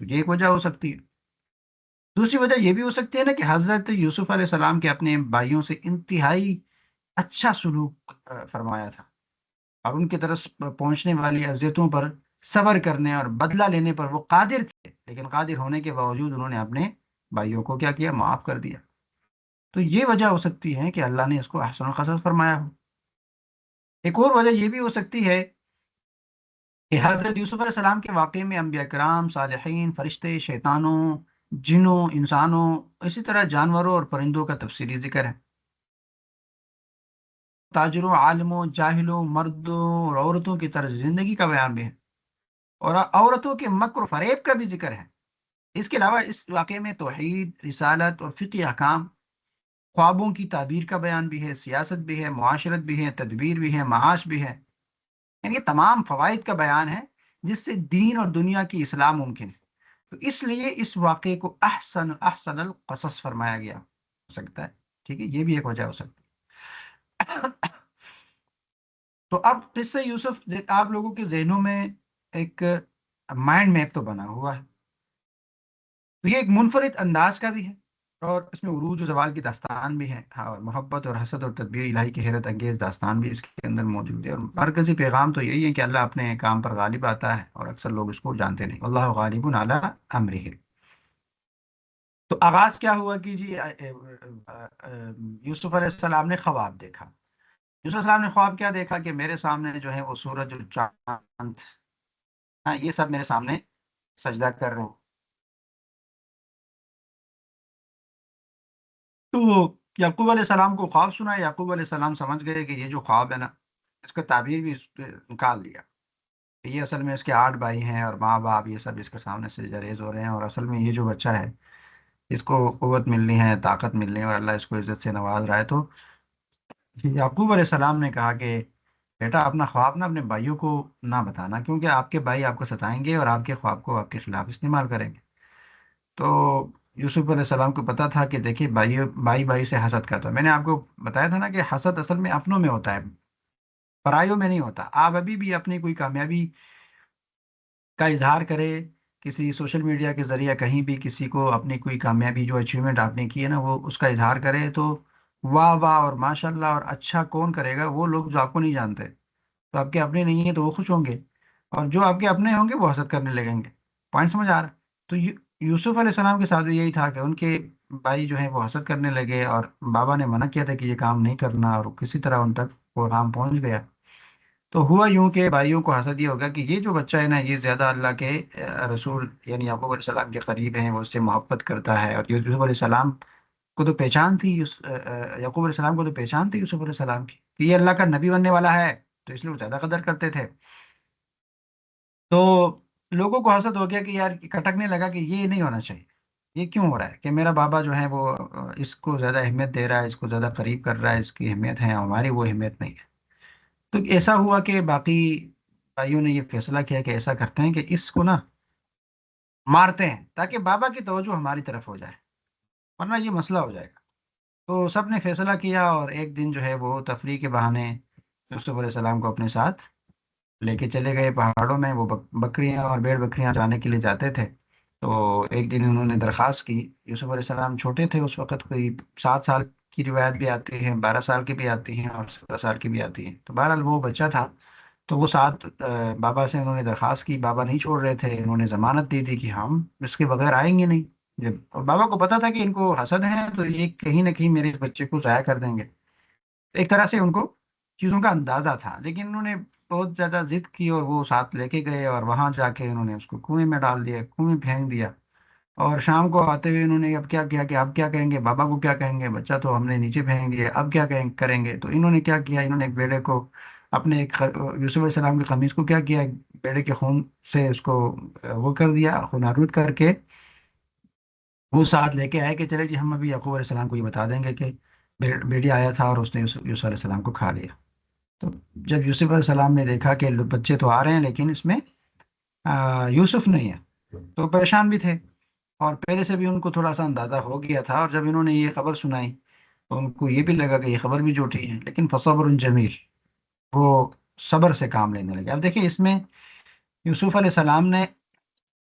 تو یہ ایک وجہ ہو سکتی ہے۔ دوسری وجہ یہ بھی ہو سکتی ہے نا کہ حضرت یوسف علیہ السلام کے اپنے بھائیوں سے انتہائی اچھا سلوک فرمایا تھا، اور ان کی طرف پہنچنے والی اذیتوں پر صبر کرنے اور بدلہ لینے پر وہ قادر تھے، لیکن قادر ہونے کے باوجود انہوں نے اپنے بھائیوں کو کیا کیا؟ معاف کر دیا۔ تو یہ وجہ ہو سکتی ہے کہ اللہ نے اس کو احسن القصص فرمایا ہو۔ ایک اور وجہ یہ بھی ہو سکتی ہے کہ حضرت یوسف علیہ السلام کے واقعے میں انبیاء کرام، صالحین، فرشتے، شیطانوں، جنوں، انسانوں، اسی طرح جانوروں اور پرندوں کا تفصیلی ذکر ہے۔ تاجروں، عالموں، جاہلوں، مردوں اور عورتوں کی طرز زندگی کا بیان بھی ہے، اور عورتوں کے مکر و فریب کا بھی ذکر ہے۔ اس کے علاوہ اس واقعے میں توحید، رسالت اور فقہ احکام، خوابوں کی تعبیر کا بیان بھی ہے، سیاست بھی ہے، معاشرت بھی ہے، تدبیر بھی ہے، معاش بھی ہے، یعنی یہ تمام فوائد کا بیان ہے جس سے دین اور دنیا کی اصلاح ممکن ہے۔ تو اس لیے اس واقعے کو احسن القصص فرمایا گیا ہو سکتا ہے، ٹھیک ہے، یہ بھی ایک وجہ ہو سکتی ہے۔ تو اب قصہ یوسف آپ لوگوں کے ذہنوں میں ایک مائنڈ میپ تو بنا ہوا ہے، تو یہ ایک منفرد انداز کا بھی ہے، اور اس میں عروج و زوال کی داستان بھی ہے، ہاں، اور محبت اور حسد اور تدبیر الہی کی حیرت انگیز داستان بھی اس کے اندر موجود ہے، اور مرکزی پیغام تو یہی ہے کہ اللہ اپنے کام پر غالب آتا ہے، اور اکثر لوگ اس کو جانتے نہیں، اللہ غالب علی امرہ۔ تو آغاز کیا ہوا کہ جی یوسف علیہ السلام نے خواب دیکھا۔ یوسف علیہ السلام نے خواب کیا دیکھا کہ میرے سامنے جو ہے وہ سورج اور چاند، ہاں، یہ سب میرے سامنے سجدہ کر رہے ہیں۔ تو یعقوب علیہ السلام کو خواب سنا، یعقوب علیہ السلام سمجھ گئے کہ یہ جو خواب ہے نا، اس کا تعبیر بھی نکال دیا، یہ اصل میں اس کے 8 بھائی ہیں اور ماں باپ یہ سب اس کے سامنے سے جریز ہو رہے ہیں، اور اصل میں یہ جو بچہ ہے اس کو قوت ملنی ہے، طاقت ملنی ہے، اور اللہ اس کو عزت سے نواز رہا ہے۔ تو یعقوب علیہ السلام نے کہا کہ بیٹا اپنا خواب نہ اپنے بھائیوں کو نہ بتانا، کیونکہ آپ کے بھائی آپ کو ستائیں گے اور آپ کے خواب کو آپ کے خلاف استعمال کریں گے۔ تو یوسف علیہ السلام کو پتا تھا کہ دیکھیے بھائی بھائی سے حسد کرتا ہے، میں نے آپ کو بتایا تھا نا کہ حسد اصل میں اپنوں میں ہوتا ہے، پرایوں میں نہیں ہوتا۔ آپ ابھی بھی اپنی کوئی کامیابی کا اظہار کرے کسی سوشل میڈیا کے ذریعے، کہیں بھی کسی کو اپنی کوئی کامیابی جو اچیومنٹ آپ نے کی ہے نا وہ اس کا اظہار کرے، تو واہ واہ اور ماشاء اللہ اور اچھا کون کرے گا؟ وہ لوگ جو آپ کو نہیں جانتے، تو آپ کے اپنے نہیں ہیں تو وہ خوش ہوں گے، اور جو آپ کے اپنے ہوں گے وہ حسد کرنے لگیں گے۔ پوائنٹ سمجھ آ رہا ہے؟ تو یوسف علیہ السلام کے ساتھ بھی یہی تھا کہ ان کے بھائی جو ہیں وہ حسد کرنے لگے، اور بابا نے منع کیا تھا کہ یہ کام نہیں کرنا، اور کسی طرح ان تک وہ کام پہنچ گیا۔ تو ہوا یوں کہ بھائیوں کو حسد یہ ہوگا کہ یہ جو بچہ ہے نا یہ زیادہ اللہ کے رسول یعنی یعقوب علیہ السلام کے قریب ہیں، وہ اس سے محبت کرتا ہے، اور یوسف علیہ السلام کو تو پہچان تھی، یعقوب علیہ السلام کو تو پہچان تھی یوسف علیہ السلام کی کہ یہ اللہ کا نبی بننے والا ہے، تو اس لیے وہ زیادہ قدر کرتے تھے۔ تو لوگوں کو حسد ہو گیا کہ یار کٹکنے لگا کہ یہ نہیں ہونا چاہیے، یہ کیوں ہو رہا ہے کہ میرا بابا جو ہے وہ اس کو زیادہ اہمیت دے رہا ہے، اس کو زیادہ قریب کر رہا ہے، اس کی اہمیت ہے، ہماری وہ اہمیت نہیں ہے۔ تو ایسا ہوا کہ باقی بھائیوں نے یہ فیصلہ کیا کہ ایسا کرتے ہیں کہ اس کو نا مارتے ہیں تاکہ بابا کی توجہ ہماری طرف ہو جائے، ورنہ یہ مسئلہ ہو جائے گا۔ تو سب نے فیصلہ کیا، اور ایک دن جو ہے وہ تفریح کے بہانے یوسف علیہ السلام کو اپنے ساتھ لے کے چلے گئے پہاڑوں میں، وہ بکریاں اور بیڑ بکریاں چرانے کے لیے جاتے تھے۔ تو ایک دن انہوں نے درخواست کی، یوسف علیہ السلام چھوٹے تھے اس وقت، کوئی 7 سال کی روایت بھی آتی ہے، 12 سال کی بھی آتی ہیں، اور 17 سال کی بھی آتی ہیں، تو بہرحال وہ بچہ تھا۔ تو وہ ساتھ بابا سے انہوں نے درخواست کی، بابا نہیں چھوڑ رہے تھے، انہوں نے ضمانت دی تھی کہ ہم اس کے بغیر آئیں گے نہیں، جب اور بابا کو پتا تھا کہ ان کو حسد ہے تو یہ کہیں نہ کہیں میرے اس بچے کو ضائع کر دیں گے، ایک طرح سے ان کو چیزوں کا اندازہ تھا، لیکن انہوں نے بہت زیادہ ضد کی اور وہ ساتھ لے کے گئے، اور وہاں جا کے انہوں نے اس کو کنویں میں ڈال دیا، کنویں میں پھینک دیا۔ اور شام کو آتے ہوئے انہوں نے اب کیا کیا کہ اب کیا کہیں گے، بابا کو کیا کہیں گے، بچہ تو ہم نے نیچے پھینک دیا، اب کیا کریں گے؟ تو انہوں نے کیا کیا، انہوں نے ایک بیڑے کو اپنے یوسف علیہ السلام کی قمیص کو کیا کیا، بیڑے کے خون سے اس کو وہ کر دیا، خون آلود کر کے وہ ساتھ لے کے آئے کہ چلے جی ہم ابھی یعقوب علیہ السلام کو یہ بتا دیں گے کہ بیڑی آیا تھا اور اس نے یوسف علیہ السلام کو کھا لیا۔ تو جب یوسف علیہ السلام نے دیکھا کہ بچے تو آ رہے ہیں لیکن اس میں یوسف نہیں ہے، تو پریشان بھی تھے، اور پہلے سے بھی ان کو تھوڑا سا اندازہ ہو گیا تھا، اور جب انہوں نے یہ خبر سنائی تو ان کو یہ بھی لگا کہ یہ خبر بھی جھوٹی ہے، لیکن فصبر جمیل، وہ صبر سے کام لینے لگے۔ اب دیکھیں اس میں یوسف علیہ السلام نے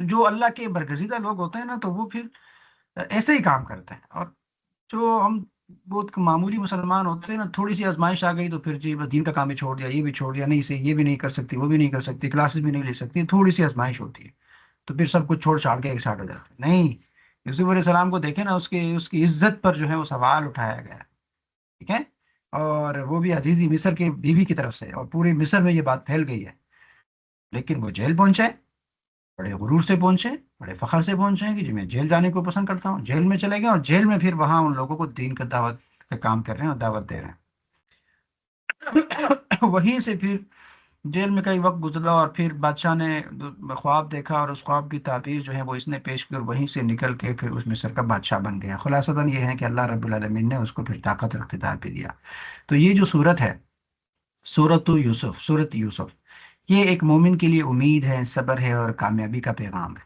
جو اللہ کے برگزیدہ لوگ ہوتے ہیں نا تو وہ پھر ایسے ہی کام کرتے ہیں، اور جو ہم بہت معمولی مسلمان ہوتے ہیں نا، تھوڑی سی آزمائش آ گئی تو پھر جی بس دین کا کام بھی چھوڑ دیا، یہ بھی چھوڑ دیا، نہیں سے یہ بھی نہیں کر سکتی، وہ بھی نہیں کر سکتی، کلاسز بھی نہیں لے سکتی، تھوڑی سی آزمائش ہوتی ہے تو پھر سب کچھ چھوڑ چھاڑ کے ایک ساتھ ہو جاتے ہیں۔ نہیں، یوسف علیہ السلام کو دیکھیں نا، اس کی عزت پر جو ہے وہ سوال اٹھایا گیا، ٹھیک ہے، اور وہ بھی عزیزی مصر کے بیوی کی طرف سے، اور پورے مصر میں یہ بات پھیل گئی ہے، لیکن وہ جیل پہنچے، بڑے غرور سے پہنچے، بڑے فخر سے پہنچے کہ جی میں جیل جانے کو پسند کرتا ہوں، جیل میں چلے گئے اور جیل میں پھر وہاں ان لوگوں کو دین کا دعوت کا کام کر رہے ہیں اور دعوت دے رہے ہیں۔ وہیں سے پھر جیل میں کئی وقت گزرا اور پھر بادشاہ نے خواب دیکھا اور اس خواب کی تعبیر جو ہے وہ اس نے پیش کی، اور وہیں سے نکل کے پھر اس مصر کا بادشاہ بن گیا۔ خلاصتاً یہ ہے کہ اللہ رب العالمین نے اس کو پھر طاقت اور اقتدار بھی دیا۔ تو یہ جو صورت ہے، سورت یوسف، یہ ایک مومن کے لیے امید ہے، صبر ہے اور کامیابی کا پیغام ہے۔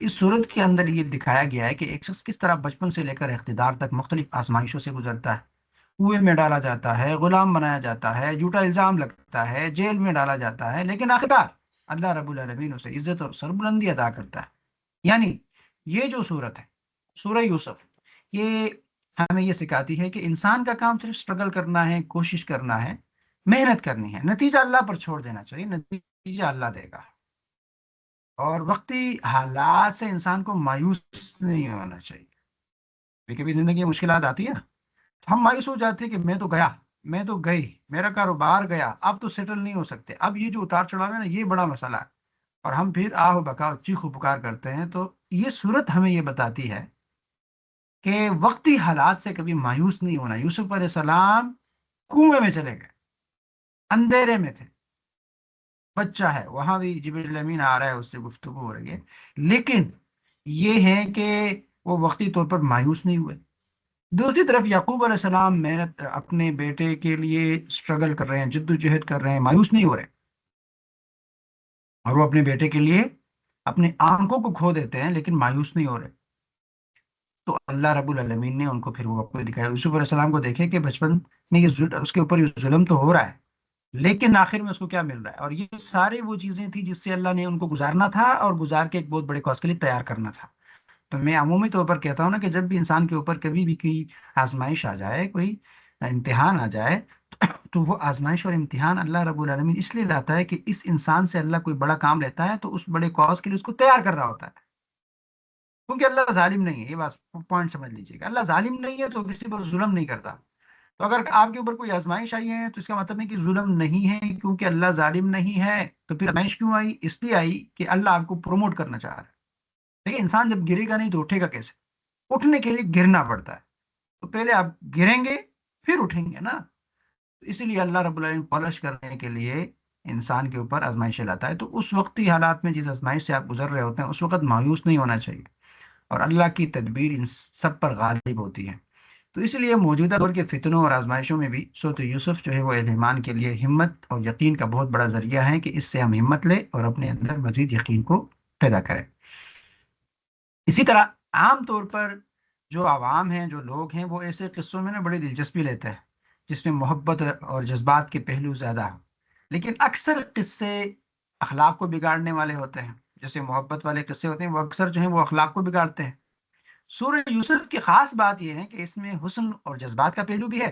اس صورت کے اندر یہ دکھایا گیا ہے کہ ایک شخص کس طرح بچپن سے لے کر اقتدار تک مختلف آزمائشوں سے گزرتا ہے، کنویں میں ڈالا جاتا ہے، غلام بنایا جاتا ہے، جھوٹا الزام لگتا ہے، جیل میں ڈالا جاتا ہے، لیکن آخرکار اللہ رب العالمین اسے عزت اور سربلندی عطا کرتا ہے۔ یعنی یہ جو صورت ہے، سورہ یوسف، یہ ہمیں یہ سکھاتی ہے کہ انسان کا کام صرف سٹرگل کرنا ہے، کوشش کرنا ہے، محنت کرنی ہے، نتیجہ اللہ پر چھوڑ دینا چاہیے، نتیجہ اللہ دے گا، اور وقتی حالات سے انسان کو مایوس نہیں ہونا چاہیے۔ کبھی کبھی زندگی میں مشکلات آتی ہے نا، تو ہم مایوس ہو جاتے ہیں کہ میں تو گیا، میں تو گئی، میرا کاروبار گیا، اب تو سیٹل نہیں ہو سکتے، اب یہ جو اتار چڑھاو ہے نا یہ بڑا مسئلہ ہے، اور ہم پھر آہ و بکا اور چیخ و پکار کرتے ہیں۔ تو یہ صورت ہمیں یہ بتاتی ہے کہ وقتی حالات سے کبھی مایوس نہیں ہونا۔ یوسف علیہ السلام کنویں میں چلے گئے، اندھیرے میں تھے، بچہ ہے، وہاں بھی جبریل امین آ رہا ہے، اس سے گفتگو ہو رہی ہے، لیکن یہ ہے کہ وہ وقتی طور پر مایوس نہیں ہوئے۔ دوسری طرف یعقوب علیہ السلام محنت اپنے بیٹے کے لیے اسٹرگل کر رہے ہیں، جد و جہد کر رہے ہیں، مایوس نہیں ہو رہے، اور وہ اپنے بیٹے کے لیے اپنی آنکھوں کو کھو دیتے ہیں لیکن مایوس نہیں ہو رہے۔ تو اللہ رب العالمین نے ان کو پھر وہ وقت دکھایا۔ یوسف علیہ السلام کو دیکھے کہ بچپن میں اس کے اوپر یہ ظلم تو ہو رہا ہے، لیکن آخر میں اس کو کیا مل رہا ہے، اور یہ ساری وہ چیزیں تھیں جس سے اللہ نے ان کو گزارنا تھا، اور گزار کے ایک بہت بڑے کاز کے لیے تیار کرنا تھا۔ تو میں عمومی طور پر کہتا ہوں نا کہ جب بھی انسان کے اوپر کبھی بھی کوئی آزمائش آ جائے، کوئی امتحان آ جائے، تو وہ آزمائش اور امتحان اللہ رب العالمین اس لیے لاتا ہے کہ اس انسان سے اللہ کوئی بڑا کام لیتا ہے تو اس بڑے کاز کے لیے اس کو تیار کر رہا ہوتا ہے، کیونکہ اللہ ظالم نہیں ہے، یہ بات پوائنٹ سمجھ لیجیے گا، اللہ ظالم نہیں ہے تو کسی پر ظلم نہیں کرتا۔ تو اگر آپ کے اوپر کوئی آزمائش آئی ہے تو اس کا مطلب ہے کہ ظلم نہیں ہے، کیونکہ اللہ ظالم نہیں ہے۔ تو پھر آزمائش کیوں آئی؟ اس لیے آئی کہ اللہ آپ کو پروموٹ کرنا چاہ رہا ہے۔ دیکھیں، انسان جب گرے گا نہیں تو اٹھے گا کیسے؟ اٹھنے کے لیے گرنا پڑتا ہے، تو پہلے آپ گریں گے پھر اٹھیں گے نا۔ اسی لیے اللہ رب العالمین پالش کرنے کے لیے انسان کے اوپر آزمائشیں لاتا ہے۔ تو اس وقتی حالات میں جس آزمائش سے آپ گزر رہے ہوتے ہیں اس وقت مایوس نہیں ہونا چاہیے، اور اللہ کی تدبیر ان سب پر غالب ہوتی ہے۔ تو اس لیے موجودہ دور کے فتنوں اور آزمائشوں میں بھی سورۃ یوسف جو ہے وہ اہل ایمان کے لیے ہمت اور یقین کا بہت بڑا ذریعہ ہے کہ اس سے ہم ہمت لیں اور اپنے اندر مزید یقین کو پیدا کریں۔ اسی طرح عام طور پر جو عوام ہیں، جو لوگ ہیں، وہ ایسے قصوں میں نا بڑی دلچسپی لیتے ہیں جس میں محبت اور جذبات کے پہلو زیادہ ہوں، لیکن اکثر قصے اخلاق کو بگاڑنے والے ہوتے ہیں۔ جیسے محبت والے قصے ہوتے ہیں وہ اکثر جو ہیں وہ اخلاق کو بگاڑتے ہیں۔ سورہ یوسف کی خاص بات یہ ہے کہ اس میں حسن اور جذبات کا پہلو بھی ہے،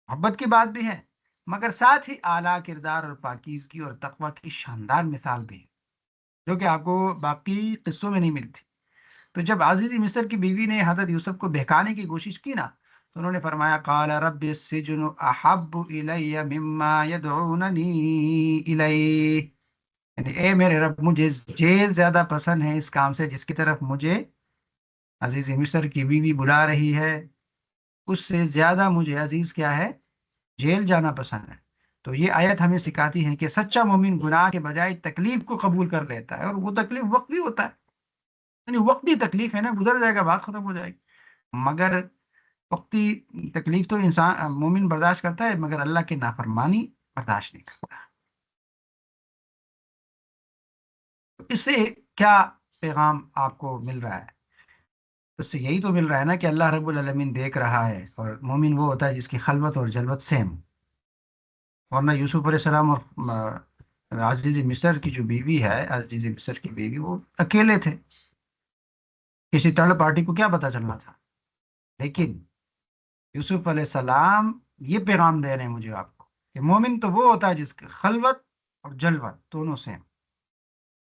محبت کی بات بھی ہے، مگر ساتھ ہی اعلیٰ کردار اور پاکیزگی اور تقوی کی شاندار مثال بھی ہے، جو کہ آپ کو باقی قصوں میں نہیں ملتی۔ تو جب عزیزی مصر کی بیوی نے حضرت یوسف کو بہکانے کی کوشش کی نا، تو انہوں نے فرمایا قال رب السجن احب الی مما یدعوننی الیہ، یعنی اے میرے رب، مجھے جیل زیادہ پسند ہے اس کام سے جس کی طرف مجھے عزیز مصر کی بیوی بلا رہی ہے، اس سے زیادہ مجھے عزیز کیا ہے؟ جیل جانا پسند ہے۔ تو یہ آیت ہمیں سکھاتی ہے کہ سچا مومن گناہ کے بجائے تکلیف کو قبول کر لیتا ہے، اور وہ تکلیف وقتی ہوتا ہے، یعنی وقتی تکلیف ہے نا، گزر جائے گا، بات ختم ہو جائے گی، مگر وقتی تکلیف تو انسان مومن برداشت کرتا ہے، مگر اللہ کی نافرمانی برداشت نہیں کرتا۔ تو اس سے کیا پیغام آپ کو مل رہا ہے؟ اس سے یہی تو مل رہا ہے نا کہ اللہ رب العالمین دیکھ رہا ہے، اور مومن وہ ہوتا ہے جس کی خلوت اور جلوت سیم، ورنہ یوسف علیہ السلام اور عزیز مصر کی جو بیوی ہے، عزیز مصر کی بیوی، وہ اکیلے تھے، کسی تھرڈ پارٹی کو کیا پتا چلنا تھا؟ لیکن یوسف علیہ السلام یہ پیغام دے رہے ہیں مجھے آپ کو کہ مومن تو وہ ہوتا ہے جس کے خلوت اور جلوت دونوں سے،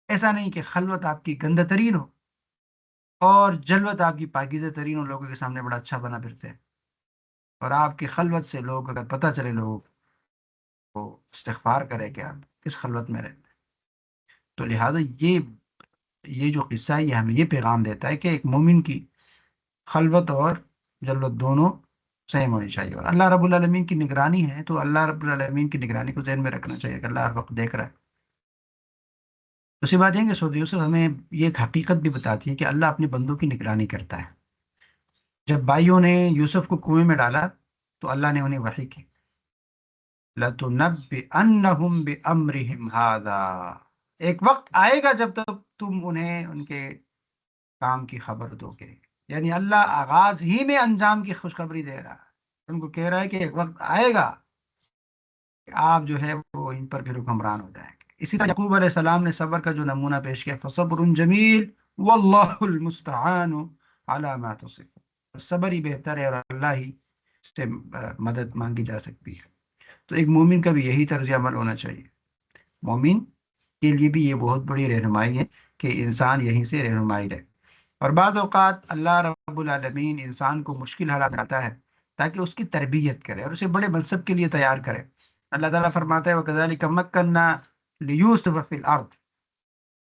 ایسا نہیں کہ خلوت آپ کی گندہ ترین ہو اور جلوت آپ کی پاکیزہ ترین ہو، لوگوں کے سامنے بڑا اچھا بنا پھرتے ہیں، اور آپ کی خلوت سے لوگ اگر پتہ چلے لوگوں کو استغفار کرے کہ آپ کس خلوت میں رہتے ہیں۔ تو لہٰذا یہ جو قصہ ہے یہ ہمیں یہ پیغام دیتا ہے کہ ایک مومن کی خلوت اور جلوت دونوں سیم ہونی چاہیے، اور اللہ رب العالمین کی نگرانی ہے تو اللہ رب العالمین کی نگرانی کو ذہن میں رکھنا چاہیے کہ اللہ ہر وقت دیکھ رہا ہے۔ اسی بات ہے کہ سعودی یوسف ہمیں یہ ایک حقیقت بھی بتاتی ہے کہ اللہ اپنے بندوں کی نگرانی کرتا ہے۔ جب بھائیوں نے یوسف کو کنویں میں ڈالا تو اللہ نے انہیں وحی کی، لَتُنَبِّئَنَّهُمْ بِأَمْرِهِمْ هَذَا، ایک وقت آئے گا جب تک تم انہیں ان کے کام کی خبر دو گے، یعنی اللہ آغاز ہی میں انجام کی خوشخبری دے رہا ہے، ان کو کہہ رہا ہے کہ ایک وقت آئے گا کہ آپ جو ہے وہ ان پر بھی حکمران ہو جائیں گے۔ اسی طرح یعقوب علیہ السلام نے صبر کا جو نمونہ پیش کیا، فصبر جمیل واللہ المستعان علی ما تصفون، صبر ہی بہتر ہے اور اللہ ہی سے مدد مانگی جا سکتی ہے۔ تو ایک مومن کا بھی یہی طرز عمل ہونا چاہیے، مومن کے لیے بھی یہ بہت بڑی رہنمائی ہے کہ انسان یہیں سے رہنمائی لے۔ اور بعض اوقات اللہ رب العالمین انسان کو مشکل حالات میں آتا ہے تاکہ اس کی تربیت کرے اور اسے بڑے منصب کے لیے تیار کرے۔ اللہ تعالیٰ فرماتا ہے وَكَذَلِكَ مَكَّنَّا لِيُوسُفَ فِي الْأَرْضِ،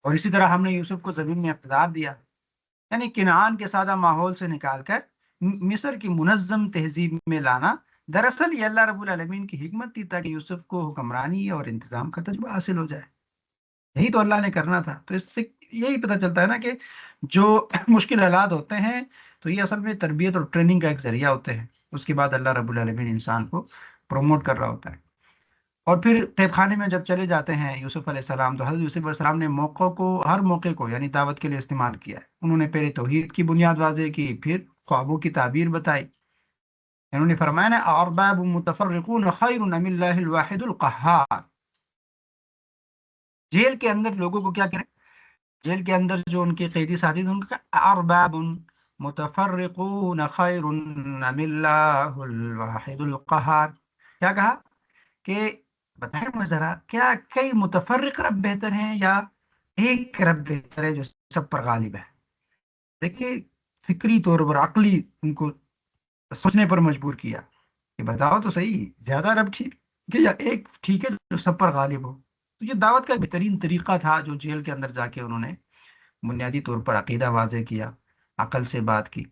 اور اسی طرح ہم نے یوسف کو زمین میں اقتدار دیا، یعنی کنعان کے سادہ ماحول سے نکال کر مصر کی منظم تہذیب میں لانا۔ دراصل یہ اللہ رب العالمین کی حکمت تھی تاکہ یوسف کو حکمرانی اور انتظام کا تجربہ حاصل ہو جائے، یہی تو اللہ نے کرنا تھا۔ تو اس سے یہی پتہ چلتا ہے نا کہ جو مشکل حالات ہوتے ہیں تو یہ اصل میں تربیت اور ٹریننگ کا ایک ذریعہ ہوتے ہیں، اس کے بعد اللہ رب العالمین انسان کو پروموٹ کر رہا ہوتا ہے۔ اور پھر قید خانے میں جب چلے جاتے ہیں یوسف علیہ السلام، تو حضرت یوسف علیہ السلام نے ہر موقع کو یعنی دعوت کے لیے استعمال کیا ہے۔ انہوں نے پہلے توحید کی بنیاد واضح کی، پھر خوابوں کی تعبیر بتائی۔ انہوں نے فرمایا نا ارباب متفرقون خیر ام اللہ الواحد القہار، جیل کے اندر لوگوں کو کیا کریں، جیل کے اندر جو ان کے قیدی ساتھی تھے ان کا ارباب متفرقون خیر ام اللہ الواحد القہار، کیا کہا کہ بتائیں مجھے ذرا، کیا کئی متفرق رب بہتر ہیں یا ایک رب بہتر ہے جو سب پر غالب ہے؟ دیکھیے فکری طور پر عقلی ان کو سوچنے پر مجبور کیا کہ بتاؤ تو صحیح، زیادہ رب ٹھیک کہ یا ایک ٹھیک ہے جو سب پر غالب ہو؟ تو یہ دعوت کا بہترین طریقہ تھا جو جیل کے اندر جا کے انہوں نے بنیادی طور پر عقیدہ واضح کیا، عقل سے بات کی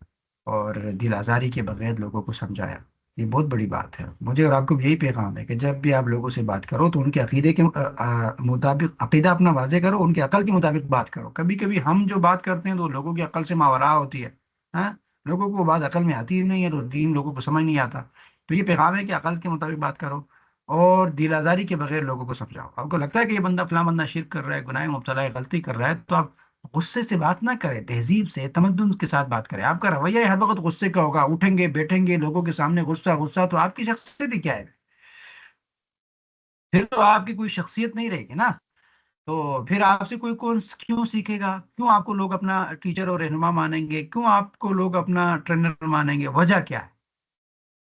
اور دل آزاری کے بغیر لوگوں کو سمجھایا۔ یہ بہت بڑی بات ہے، مجھے اور آپ کو بھی یہی پیغام ہے کہ جب بھی آپ لوگوں سے بات کرو تو ان کے عقیدے کے مطابق عقیدہ اپنا واضح کرو، ان کے عقل کے مطابق بات کرو۔ کبھی کبھی ہم جو بات کرتے ہیں تو لوگوں کی عقل سے ماوراء ہوتی ہے، ہاں، لوگوں کو بات عقل میں آتی ہی نہیں ہے تو دین لوگوں کو سمجھ نہیں آتا۔ تو یہ پیغام ہے کہ عقل کے مطابق بات کرو اور دل آزاری کے بغیر لوگوں کو سمجھاؤ۔ آپ کو لگتا ہے کہ یہ بندہ فلاں بندہ شرک کر رہا ہے، گناہ میں مبتلا ہے، غلطی کر رہا ہے، تو آپ غصے سے بات نہ کریں، تہذیب سے تمدن کے ساتھ بات کریں۔ آپ کا رویہ ہر وقت غصے کا ہوگا، اٹھیں گے بیٹھیں گے لوگوں کے سامنے غصہ غصہ، تو آپ کی شخصیت ہی کیا ہے؟ پھر تو آپ کی کوئی شخصیت نہیں رہے گی نا۔ تو پھر آپ سے کوئی کون کیوں سیکھے گا؟ کیوں آپ کو لوگ اپنا ٹیچر اور رہنما مانیں گے؟ کیوں آپ کو لوگ اپنا ٹرینر مانیں گے؟ وجہ کیا ہے؟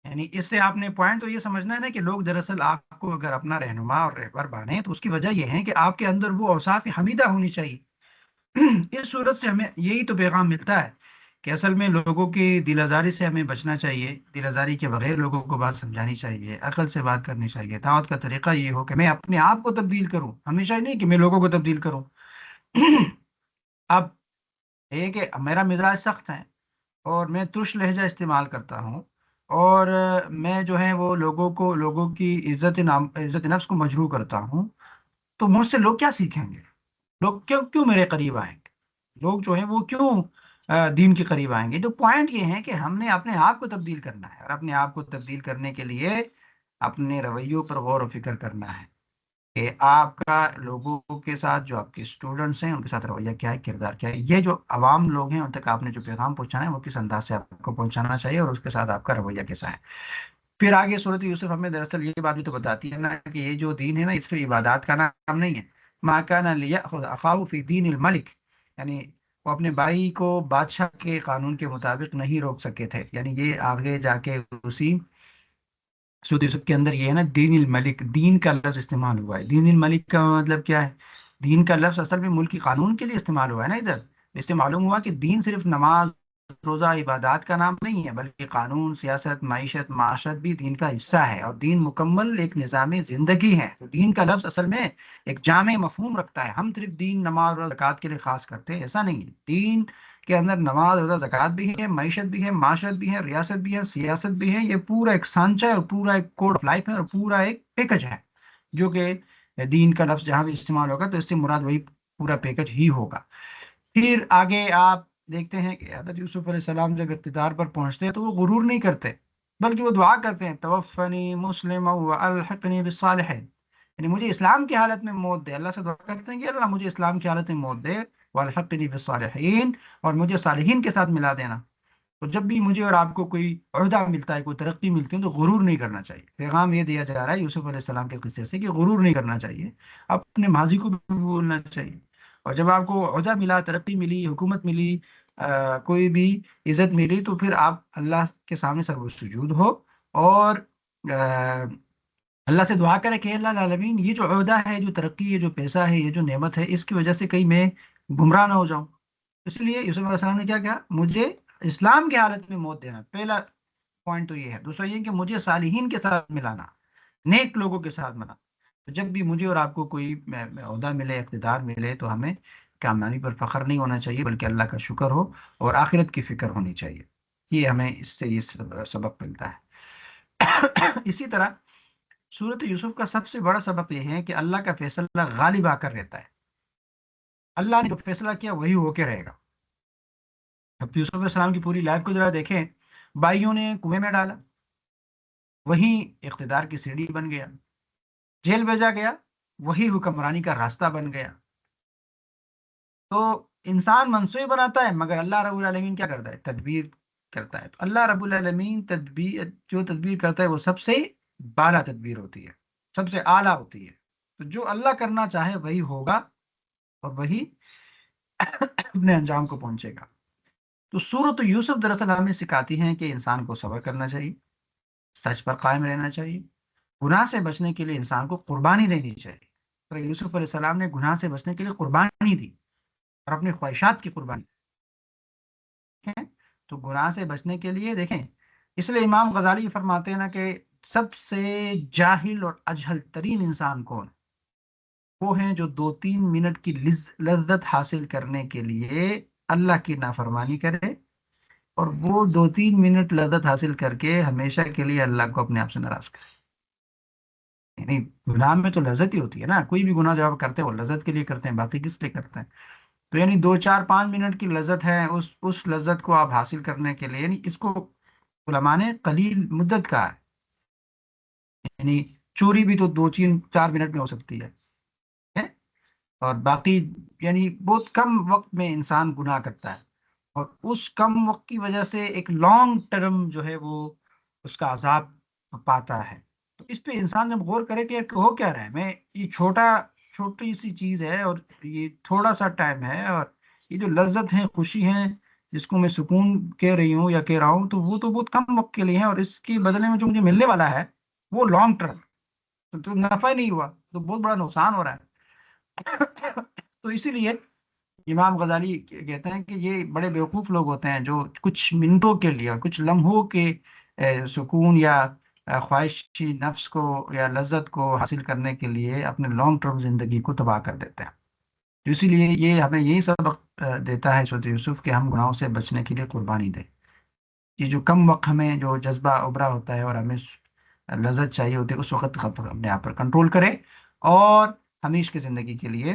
یعنی اس سے آپ نے پوائنٹ تو یہ سمجھنا ہے نا کہ لوگ دراصل آپ کو اگر اپنا رہنما اور رہبر مانیں تو اس کی وجہ یہ ہے کہ آپ کے اندر وہ اوصاف حمیدہ ہونی چاہیے۔ اس صورت سے ہمیں یہی تو پیغام ملتا ہے کہ اصل میں لوگوں کی دل آزاری سے ہمیں بچنا چاہیے، دل آزاری کے بغیر لوگوں کو بات سمجھانی چاہیے، عقل سے بات کرنی چاہیے۔ دعوت کا طریقہ یہ ہو کہ میں اپنے آپ کو تبدیل کروں، ہمیشہ ہی نہیں کہ میں لوگوں کو تبدیل کروں۔ اب یہ کہ میرا مزاج سخت ہے اور میں ترش لہجہ استعمال کرتا ہوں، اور میں جو ہے وہ لوگوں کی عزت نفس کو مجروح کرتا ہوں، تو مجھ سے لوگ کیا سیکھیں گے؟ لوگ کیوں کیوں میرے قریب آئیں گے؟ لوگ جو ہیں وہ کیوں دین کے قریب آئیں گے؟ تو پوائنٹ یہ ہے کہ ہم نے اپنے آپ کو تبدیل کرنا ہے، اور اپنے آپ کو تبدیل کرنے کے لیے اپنے رویوں پر غور و فکر کرنا ہے کہ آپ کا لوگوں کے ساتھ جو آپ کے اسٹوڈنٹس ہیں ان کے ساتھ رویہ کیا ہے، کردار کیا ہے، یہ جو عوام لوگ ہیں ان تک آپ نے جو پیغام پہنچانا ہے وہ کس انداز سے آپ کو پہنچانا چاہیے اور اس کے ساتھ آپ کا رویہ کیسا ہے۔ پھر آگے صورت یوسف ہمیں دراصل یہ بات بھی تو بتاتی ہے نا کہ یہ جو دین ہے نا اس پہ عبادات کا نام نہیں ہے. ما کان لیأخذ اخاه فی دین الملک، یعنی وہ اپنے بھائی کو بادشاہ کے قانون کے مطابق نہیں روک سکے تھے. یعنی یہ آگے جا کے اسی سورۃ یوسف کے اندر یہ ہے نا دین الملک، دین کا لفظ استعمال ہوا ہے. دین الملک کا مطلب کیا ہے؟ دین کا لفظ اصل میں ملکی قانون کے لیے استعمال ہوا ہے نا ادھر. اس سے معلوم ہوا کہ دین صرف نماز روزہ عبادات کا نام نہیں ہے، بلکہ قانون، سیاست، معیشت، معاشرت بھی دین کا حصہ ہے، اور دین مکمل ایک نظام زندگی ہے. تو دین کا لفظ اصل میں ایک جامع مفہوم رکھتا ہے. ہم صرف دین نماز اور زکوٰۃ کے لیے خاص کرتے ہیں، ایسا نہیں ہے. دین کے اندر نماز روزہ زکوٰۃ بھی ہے، معیشت بھی ہے، معاشرت بھی ہے، ریاست بھی ہے، سیاست بھی ہے. یہ پورا ایک سانچہ ہے اور پورا ایک کوڈ آف لائف ہے اور پورا ایک پیکج ہے، جو کہ دین کا لفظ جہاں بھی استعمال ہوگا تو اس سے مراد وہی پورا پیکج ہی ہوگا. پھر آگے آپ دیکھتے ہیں کہ حضرت یوسف علیہ السلام جب اقتدار پر پہنچتے ہیں تو وہ غرور نہیں کرتے، بلکہ وہ دعا کرتے ہیں توفنی مسلم والحقنی بالصالحین، یعنی مجھے اسلام کی حالت میں موت دے. اللہ سے دعا کرتے ہیں کہ اللہ مجھے اسلام کی حالت میں موت دے، والحقنی بالصالحین، اور مجھے صالحین کے ساتھ ملا دینا. تو جب بھی مجھے اور آپ کو کوئی عہدہ ملتا ہے، کوئی ترقی ملتی ہے، تو غرور نہیں کرنا چاہیے. پیغام یہ دیا جا رہا ہے یوسف علیہ السلام کے قصے سے کہ غرور نہیں کرنا چاہیے، اپنے ماضی کو بھی بولنا چاہیے. اور جب آپ کو عہدہ ملا، ترقی ملی، حکومت ملی، کوئی بھی عزت ملی، تو پھر آپ اللہ کے سامنے سر سجود ہو اور آ، اللہ سے دعا کرے کہ اللہ العالمین یہ جو عہدہ ہے، جو ترقی ہے، جو پیسہ ہے، یہ جو نعمت ہے، اس کی وجہ سے کہیں میں گمراہ نہ ہو جاؤں. اس لیے یوسف علیہ السلام نے کیا کہا؟ مجھے اسلام کی حالت میں موت دینا. پہلا پوائنٹ تو یہ ہے. دوسرا یہ کہ مجھے صالحین کے ساتھ ملانا، نیک لوگوں کے ساتھ ملانا. تو جب بھی مجھے اور آپ کو کوئی عہدہ ملے، اقتدار ملے، تو ہمیں کامیابی پر فخر نہیں ہونا چاہیے، بلکہ اللہ کا شکر ہو اور آخرت کی فکر ہونی چاہیے. یہ ہمیں اس سے یہ سبق ملتا ہے. اسی طرح سورت یوسف کا سب سے بڑا سبق یہ ہے کہ اللہ کا فیصلہ غالب آ کر رہتا ہے. اللہ نے جو فیصلہ کیا وہی ہو کے رہے گا. اب یوسف علیہ السلام کی پوری لائف کو ذرا دیکھیں. بھائیوں نے کنویں میں ڈالا، وہیں اقتدار کی سیڑھی بن گیا. جیل بھیجا گیا، وہی حکمرانی کا راستہ بن گیا. تو انسان منصوبے بناتا ہے، مگر اللہ رب العالمین کیا کرتا ہے؟ تدبیر کرتا ہے. تو اللہ رب العالمین تدبیر جو تدبیر کرتا ہے وہ سب سے بالا تدبیر ہوتی ہے، سب سے اعلیٰ ہوتی ہے. تو جو اللہ کرنا چاہے وہی ہوگا اور وہی اپنے انجام کو پہنچے گا. تو سورۃ یوسف دراصل ہمیں سکھاتی ہیں کہ انسان کو صبر کرنا چاہیے، سچ پر قائم رہنا چاہیے، گناہ سے بچنے کے لیے انسان کو قربانی دینی چاہیے. تو یوسف علیہ السلام نے گناہ سے بچنے کے لیے قربانی دی اور اپنی خواہشات کی قربانی دی. تو گناہ سے بچنے کے لیے دیکھیں، اس لیے امام غزالی فرماتے ہیں نا کہ سب سے جاہل اور اجہل ترین انسان کون؟ وہ ہیں جو 2-3 منٹ کی لذت حاصل کرنے کے لیے اللہ کی نافرمانی کرے، اور وہ 2-3 منٹ لذت حاصل کر کے ہمیشہ کے لیے اللہ کو اپنے آپ سے ناراض کرے. یعنی گناہ میں تو لذت ہی ہوتی ہے نا. کوئی بھی گناہ جب آپ کرتے ہیں وہ لذت کے لیے کرتے ہیں، باقی کس لیے کرتے ہیں؟ تو یعنی 2-4-5 منٹ کی لذت ہے، اس لذت کو آپ حاصل کرنے کے لیے، یعنی اس کو علماء نے قلیل مدت کا ہے. یعنی چوری بھی تو 2-4 منٹ میں ہو سکتی ہے، اور باقی یعنی بہت کم وقت میں انسان گناہ کرتا ہے، اور اس کم وقت کی وجہ سے ایک لانگ ٹرم جو ہے وہ اس کا عذاب پاتا ہے. تو اس پہ انسان جب غور کرے کہ ہو کیا رہا ہے، میں یہ چھوٹی سی چیز ہے اور یہ تھوڑا سا ٹائم ہے، اور یہ جو لذت ہے، خوشی ہے، جس کو میں سکون کہہ رہی ہوں یا کہہ رہا ہوں، تو وہ تو بہت کم وقت کے لیے ہے، اور اس کے بدلے میں جو مجھے ملنے والا ہے وہ لانگ ٹرم. تو نفع ہی نہیں ہوا، تو بہت بڑا نقصان ہو رہا ہے. تو اسی لیے امام غزالی کہتے ہیں کہ یہ بڑے بیوقوف لوگ ہوتے ہیں جو کچھ منٹوں کے لیے اور کچھ لمحوں کے سکون یا خواہشی نفس کو یا لذت کو حاصل کرنے کے لیے اپنے لانگ ٹرم زندگی کو تباہ کر دیتے ہیں. تو اسی لیے یہ ہمیں یہی سبق دیتا ہے سورۃ یوسف کہ ہم گناہوں سے بچنے کے لیے قربانی دیں. یہ جو کم وقت ہمیں جو جذبہ ابھرا ہوتا ہے اور ہمیں لذت چاہیے ہوتی ہے، اس وقت اپنے آپ پر کنٹرول کرے اور ہمیشہ کی زندگی کے لیے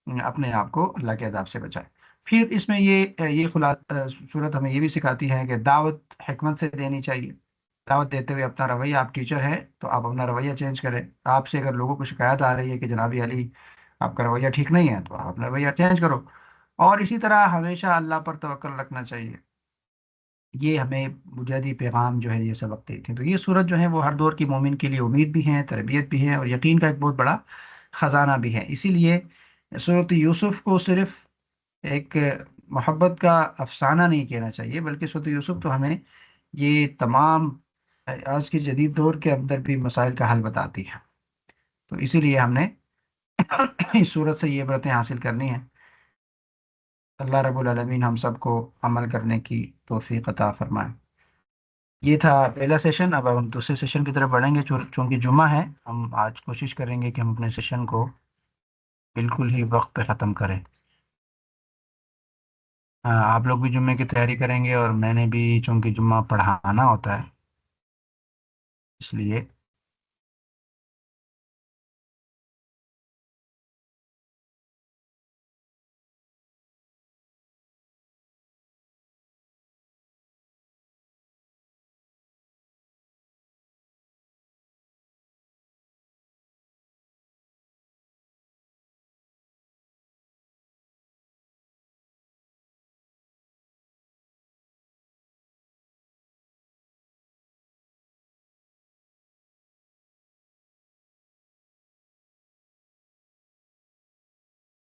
اپنے آپ کو اللہ کے عذاب سے بچائے. پھر اس میں یہ صورت ہمیں یہ بھی سکھاتی ہے کہ دعوت حکمت سے دینی چاہیے. دعوت دیتے ہوئے اپنا رویہ، آپ ٹیچر ہیں تو آپ اپنا رویہ چینج کریں. آپ سے اگر لوگوں کو شکایت آ رہی ہے کہ جناب علی آپ کا رویہ ٹھیک نہیں ہے، تو آپ اپنا رویہ چینج کرو. اور اسی طرح ہمیشہ اللہ پر توکل رکھنا چاہیے. یہ ہمیں بنیادی پیغام جو ہے یہ سبق دیتے ہیں. تو یہ صورت جو ہے وہ ہر دور کی مومن کے لیے امید بھی ہے، تربیت بھی ہے، اور یقین کا ایک بہت بڑا خزانہ بھی ہے. اسی لیے صورت یوسف کو صرف ایک محبت کا افسانہ نہیں کہنا چاہیے، بلکہ صورت یوسف تو ہمیں یہ تمام آج کے جدید دور کے اندر بھی مسائل کا حل بتاتی ہے. تو اسی لیے ہم نے اس صورت سے یہ عبرتیں حاصل کرنی ہیں. اللہ رب العالمین ہم سب کو عمل کرنے کی توفیق عطا فرمائے. یہ تھا پہلا سیشن. اب ہم دوسرے سیشن کی طرف بڑھیں گے. چونکہ جمعہ ہے، ہم آج کوشش کریں گے کہ ہم اپنے سیشن کو بالکل ہی وقت پہ ختم کریں. آپ لوگ بھی جمعے کی تیاری کریں گے، اور میں نے بھی چونکہ جمعہ پڑھانا ہوتا ہے اس لیے.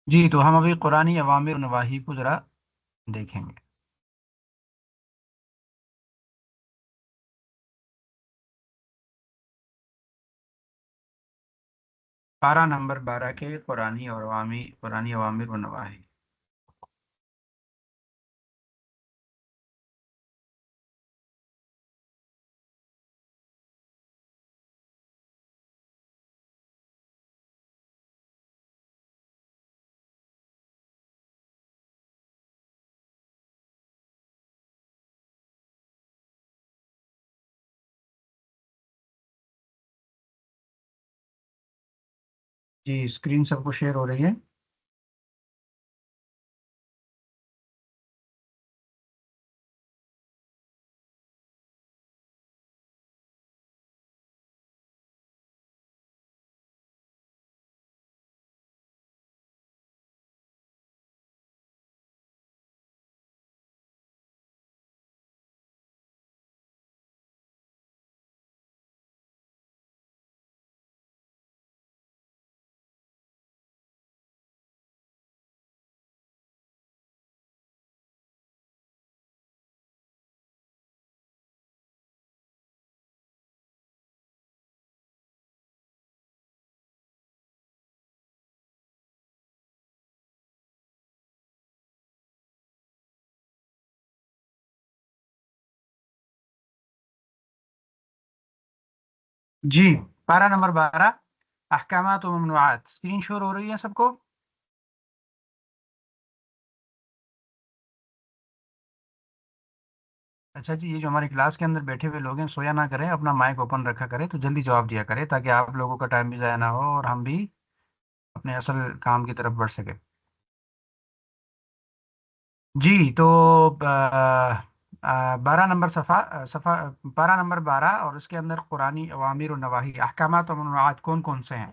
جی، تو ہم ابھی قرآنی عوامر و نواہی کو ذرا دیکھیں گے. پارہ نمبر 12 کے قرآنی عوامر و نواہی. جی، اسکرین سب کو شیئر ہو رہی ہے. جی، پارہ نمبر 12 احکامات و ممنوعات. اسکرین شور ہو رہی ہے سب کو؟ اچھا جی، یہ جو ہماری کلاس کے اندر بیٹھے ہوئے لوگ ہیں سویا نہ کریں، اپنا مائک اوپن رکھا کریں تو جلدی جواب دیا کریں، تاکہ آپ لوگوں کا ٹائم بھی ضائع نہ ہو اور ہم بھی اپنے اصل کام کی طرف بڑھ سکیں. جی، تو 12 نمبر صفحہ پارہ نمبر 12 اور اس کے اندر قرآنی عوامر و نواہی احکامات و ممنوعات کون کون سے ہیں.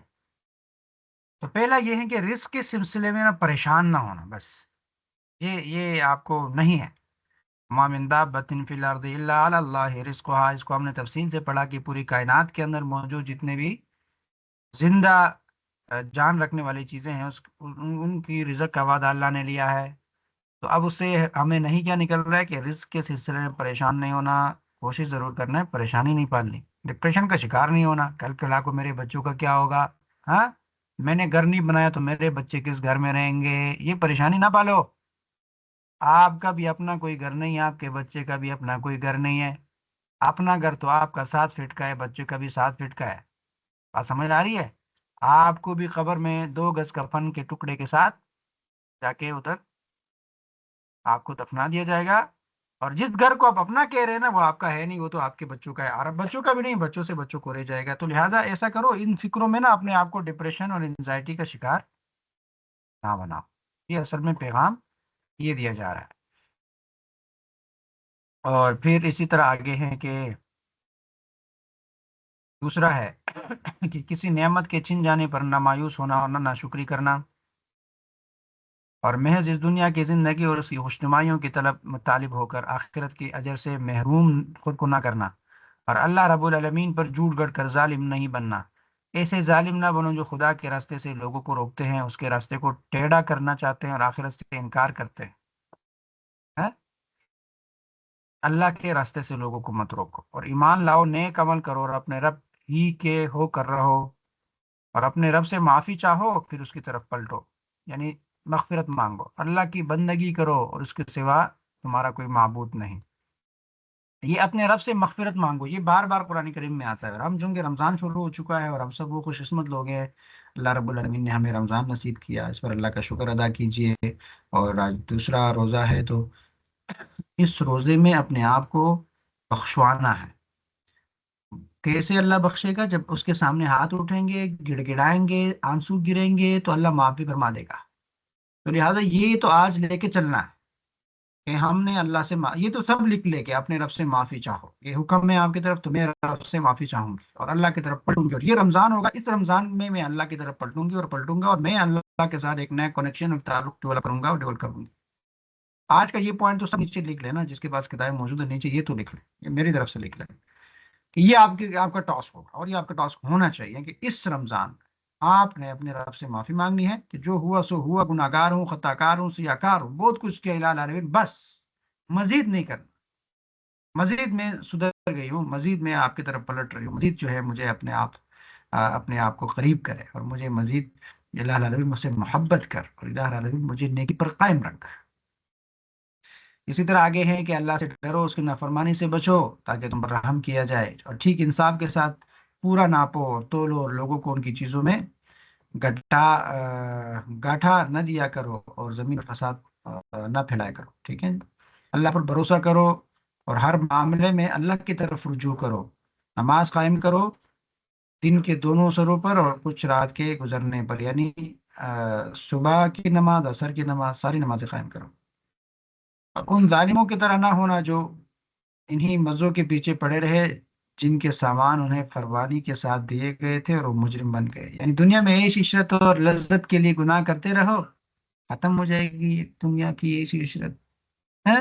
تو پہلا یہ ہے کہ رزق کے سلسلے میں نہ پریشان نہ ہونا. بس یہ آپ کو نہیں ہے. ما من دابۃ فی الارض الا علی اللہ رزقھا. اس کو ہم نے تفصیل سے پڑھا کہ پوری کائنات کے اندر موجود جتنے بھی زندہ جان رکھنے والی چیزیں ہیں ان کی رزق کا وعدہ اللہ نے لیا ہے. تو اب اس سے ہمیں نہیں کیا نکل رہا ہے کہ رزق کے سلسلے میں پریشان نہیں ہونا. کوشش ضرور کرنا ہے پریشانی نہیں پالنی، ڈپریشن کا شکار نہیں ہونا. کل کلا کو میرے بچوں کا کیا ہوگا، ہاں میں نے گھر نہیں بنایا تو میرے بچے کس گھر میں رہیں گے، یہ پریشانی نہ پالو. آپ کا بھی اپنا کوئی گھر نہیں ہے، آپ کے بچے کا بھی اپنا کوئی گھر نہیں ہے. اپنا گھر تو آپ کا 7 فٹ کا ہے، بچے کا بھی 7 فٹ کا ہے. بات سمجھ آ رہی ہے؟ آپ کو بھی قبر میں 2 گز کفن کے ٹکڑے کے ساتھ جا کے ادھر آپ کو دفنا دیا جائے گا. اور جس گھر کو آپ اپنا کہہ رہے ہیں نا وہ آپ کا ہے نہیں، وہ تو آپ کے بچوں کا ہے، اور اب بچوں کا بھی نہیں، بچوں سے بچوں کو رہ جائے گا. تو لہٰذا ایسا کرو، ان فکروں میں نا اپنے آپ کو ڈپریشن اور انزائٹی کا شکار نہ بناؤ. یہ اصل میں پیغام یہ دیا جا رہا ہے. اور پھر اسی طرح آگے ہے کہ دوسرا ہے کہ کسی نعمت کے چھن جانے پر نہ مایوس ہونا اور نہ ناشکری کرنا. اور محض اس دنیا کی زندگی اور اس کی خوشنمائیوں کی طالب ہو کر آخرت کے اجر سے محروم خود کو نہ کرنا، اور اللہ رب العالمین پر جھوٹ گڑھ کر ظالم نہیں بننا۔ ایسے ظالم نہ بنو جو خدا کے راستے سے لوگوں کو روکتے ہیں، اس کے راستے کو ٹیڑھا کرنا چاہتے ہیں اور آخرت سے انکار کرتے ہیں۔ اللہ کے راستے سے لوگوں کو مت روکو، اور ایمان لاؤ، نیک عمل کرو، اور اپنے رب ہی کے ہو کر رہو، اور اپنے رب سے معافی چاہو، پھر اس کی طرف پلٹو، یعنی مغفرت مانگو، اللہ کی بندگی کرو، اور اس کے سوا تمہارا کوئی معبود نہیں۔ یہ اپنے رب سے مغفرت مانگو، یہ بار بار قرآن کریم میں آتا ہے، اور ہم چونکہ رمضان شروع ہو چکا ہے اور ہم سب وہ خوش قسمت لوگ ہیں، اللہ رب العالمین نے ہمیں رمضان نصیب کیا، اس پر اللہ کا شکر ادا کیجئے۔ اور آج دوسرا روزہ ہے، تو اس روزے میں اپنے آپ کو بخشوانا ہے۔ کیسے اللہ بخشے گا؟ جب اس کے سامنے ہاتھ اٹھیں گے، گڑ گڑائیں گے، آنسو گریں گے، تو اللہ معافی فرما دے گا۔ تو لہٰذا یہ تو آج لے کے چلنا ہے کہ ہم نے اللہ سے یہ تو سب لکھ لے کہ اپنے رب سے معافی چاہو، یہ حکم ہے آپ کی طرف، تو میں رب سے معافی چاہوں گی اور اللہ کی طرف پلٹوں گی، اور یہ رمضان ہوگا، اس رمضان میں اللہ کی طرف پلٹوں گی اور پلٹوں گا، اور میں اللہ کے ساتھ ایک نیا کنیکشن اور تعلق ڈیولپ کروں گا اور ڈیولپ کروں گی۔ آج کا یہ پوائنٹ تو سب نیچے لکھ لینا، جس کے پاس کتابیں موجود ہے نیچے یہ تو لکھ لیں، یہ میری طرف سے لکھ لیں کہ یہ آپ کا ٹاسک ہوگا، اور یہ آپ کا ٹاسک ہونا چاہیے کہ اس رمضان میں آپ نے اپنے رب سے معافی مانگنی ہے کہ جو ہوا سو ہوا، گناہ گار ہوں، خطا کار ہوں، سیاہ کار ہوں، بہت کچھ کیا الہ العالمین، بس مزید نہیں کرنا، مزید میں سدھر گئی ہوں، مزید میں آپ کی طرف پلٹ رہی ہوں، مزید جو ہے مجھے اپنے آپ کو قریب کرے، اور مجھے مزید الہ العالمین مجھ سے محبت کر، اور الہ العالمین مجھے نیکی پر قائم رکھ۔ اسی طرح آگے ہے کہ اللہ سے ڈرو، اس کی نافرمانی سے بچو تاکہ تم پر رحم کیا جائے، اور ٹھیک انصاف کے ساتھ پورا ناپو اور تولو، اور لوگوں کو ان کی چیزوں میں گاٹھا نہ دیا کرو، اور زمین پر فساد نہ پھیلایا کرو، ٹھیک ہے۔ اللہ پر بھروسہ کرو، اور ہر معاملے میں اللہ کی طرف رجوع کرو، نماز قائم کرو دن کے دونوں سروں پر اور کچھ رات کے گزرنے پر، یعنی صبح کی نماز، عصر کی نماز، ساری نمازیں قائم کرو، اور ان ظالموں کی طرح نہ ہونا جو انہی مزوں کے پیچھے پڑے رہے جن کے سامان انہیں فروانی کے ساتھ دیے گئے تھے اور وہ مجرم بن گئے، یعنی دنیا میں عیش عشرت اور لذت کے لیے گناہ کرتے رہو، ختم ہو جائے گی دنیا کی عیش عشرت،